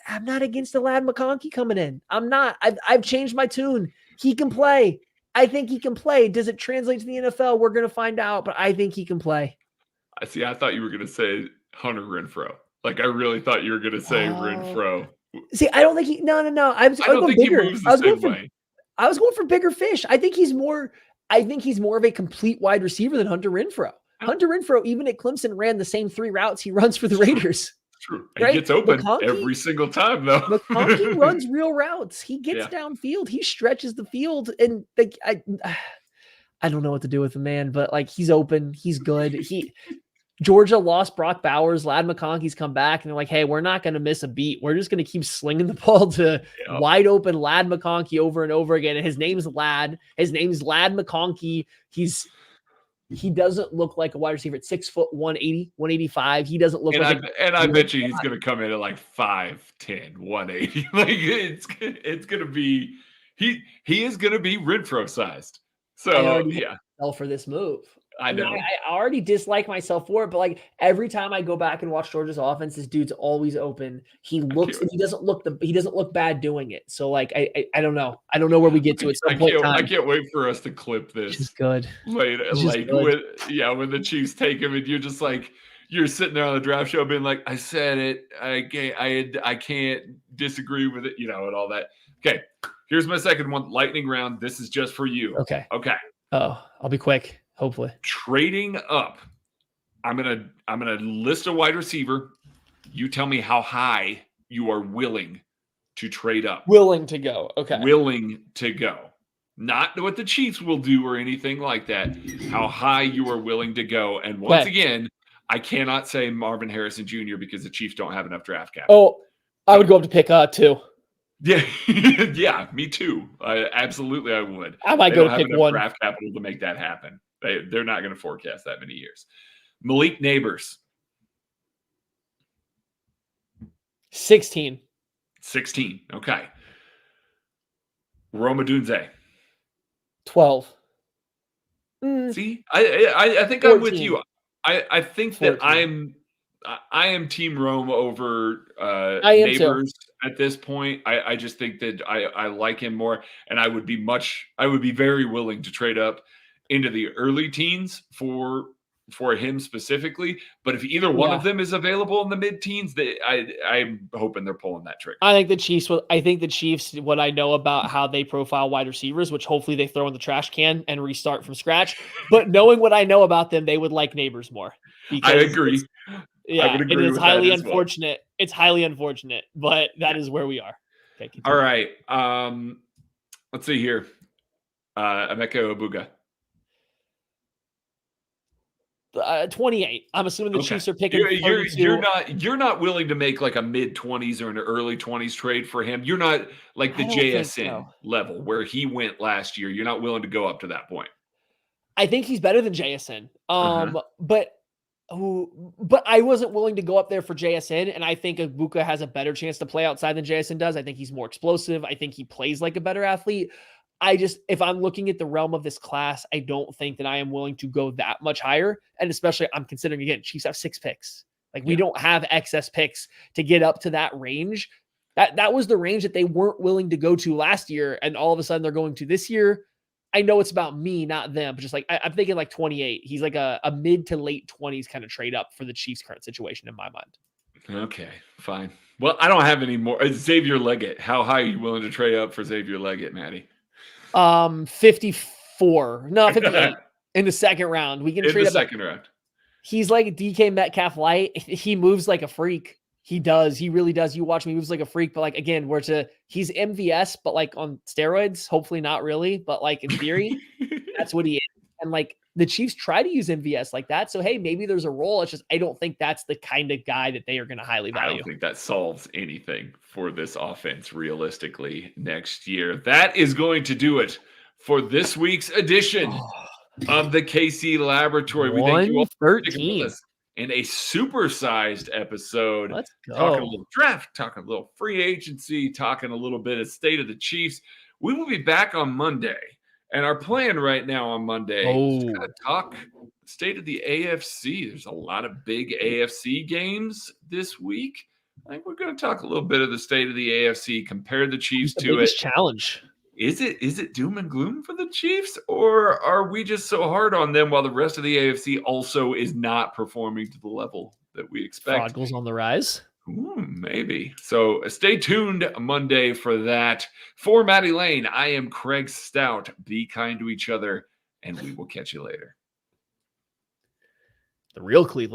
I'm not against the Ladd McConkey coming in. I'm not. I've changed my tune. He can play. I think he can play. Does it translate to the NFL? We're going to find out, but I think he can play. I see. I thought you were going to say Hunter Renfrow. Like, I really thought you were going to say Renfrow. See, I don't think he. No. I was going bigger. I was going for bigger fish. I think he's more of a complete wide receiver than Hunter Renfrow. Hunter Renfrow, even at Clemson, ran the same 3 routes he runs for the Raiders. true. He right? gets open McConkey, every single time, though. McConkey runs real routes. He gets Yeah. downfield. He stretches the field, and like I don't know what to do with the man, but like he's open. He's good. Georgia lost Brock Bowers. Lad McConkey's come back, and they're like, hey, we're not going to miss a beat. We're just going to keep slinging the ball to wide open Lad McConkey over and over again. And his name's Lad. His name's Lad McConkey. He doesn't look like a wide receiver at 6 foot 180, 185. He doesn't look like I bet you he's going to come in at like 5'10", 180. Like it's going to be he is going to be Renfro sized. So yeah, for this move. I know. I already dislike myself for it, but like every time I go back and watch Georgia's offense, this dude's always open. He doesn't look bad doing it. So like I don't know. I don't know where we get to at some point in time. I can't wait for us to clip this. It's good. Later, like when the Chiefs take him and you're just like you're sitting there on the draft show being like, I said it. I can't disagree with it, and all that. Okay. Here's my second one, lightning round. This is just for you. Okay. Oh, I'll be quick. Hopefully. Trading up. I'm gonna list a wide receiver. You tell me how high you are willing to trade up. Willing to go. Okay. Willing to go. Not what the Chiefs will do or anything like that. How high you are willing to go. And once again, I cannot say Marvin Harrison Jr. because the Chiefs don't have enough draft capital. Oh, I would go up to pick 2. Yeah, yeah, me too. Absolutely, I would. I might go to pick 1. Draft capital to make that happen. They're not going to forecast that many years. Malik Neighbors. 16. 16. Okay. Rome Odunze. 12. See, I think 14. I'm with you. I think 14. That I am Team Rome over Neighbors at this point. I just think that I like him more, and I would be very willing to trade up into the early teens for him specifically. But if either one of them is available in the mid-teens, I'm hoping they're pulling that trick. I think the Chiefs, what I know about how they profile wide receivers, which hopefully they throw in the trash can and restart from scratch. But knowing what I know about them, they would like Neighbors more. I agree. Yeah, it is highly unfortunate. Well. It's highly unfortunate, but that is where we are. Okay, all right. Let's see here. Emeka Obuga. 28. I'm assuming the Chiefs are picking. You're not willing to make like a mid-20s or an early 20s trade for him. You're not like the JSN level where he went last year. You're not willing to go up to that point. I think he's better than JSN. But I wasn't willing to go up there for JSN, and I think Ibuka has a better chance to play outside than JSN does. I think he's more explosive. I think he plays like a better athlete. If I'm looking at the realm of this class, I don't think that I am willing to go that much higher. And especially I'm considering, again, Chiefs have 6 picks. Like we don't have excess picks to get up to that range. That was the range that they weren't willing to go to last year. And all of a sudden they're going to this year. I know it's about me, not them, but just like, I'm thinking like 28. He's like a mid to late 20s kind of trade up for the Chiefs' current situation in my mind. Okay, fine. Well, I don't have any more. Xavier Leggett. How high are you willing to trade up for Xavier Leggett, Maddie? 54. No, 58 in the second round. We can trade in the up second round. He's like a DK Metcalf light. He moves like a freak. He does. He really does. You watch him, he moves like a freak. But like, again, he's MVS, but like on steroids. Hopefully not really, but like in theory, that's what he is. And like the Chiefs try to use MVS like that. So, hey, maybe there's a role. It's just, I don't think that's the kind of guy that they are going to highly value. I don't think that solves anything for this offense realistically next year. That is going to do it for this week's edition of the KC Laboratory. We thank you all for sticking with us in a supersized episode. Let's go. Talking a little draft, talking a little free agency, talking a little bit of state of the Chiefs. We will be back on Monday. And our plan right now on Monday is to kind of talk state of the AFC. There's a lot of big AFC games this week. I think we're going to talk a little bit of the state of the AFC, compare the Chiefs to it. Challenge. Is it doom and gloom for the Chiefs, or are we just so hard on them while the rest of the AFC also is not performing to the level that we expect? Prodigals on the rise. Ooh, maybe. So stay tuned Monday for that. For Maddie Lane, I am Craig Stout. Be kind to each other, and we will catch you later. The real Cleveland.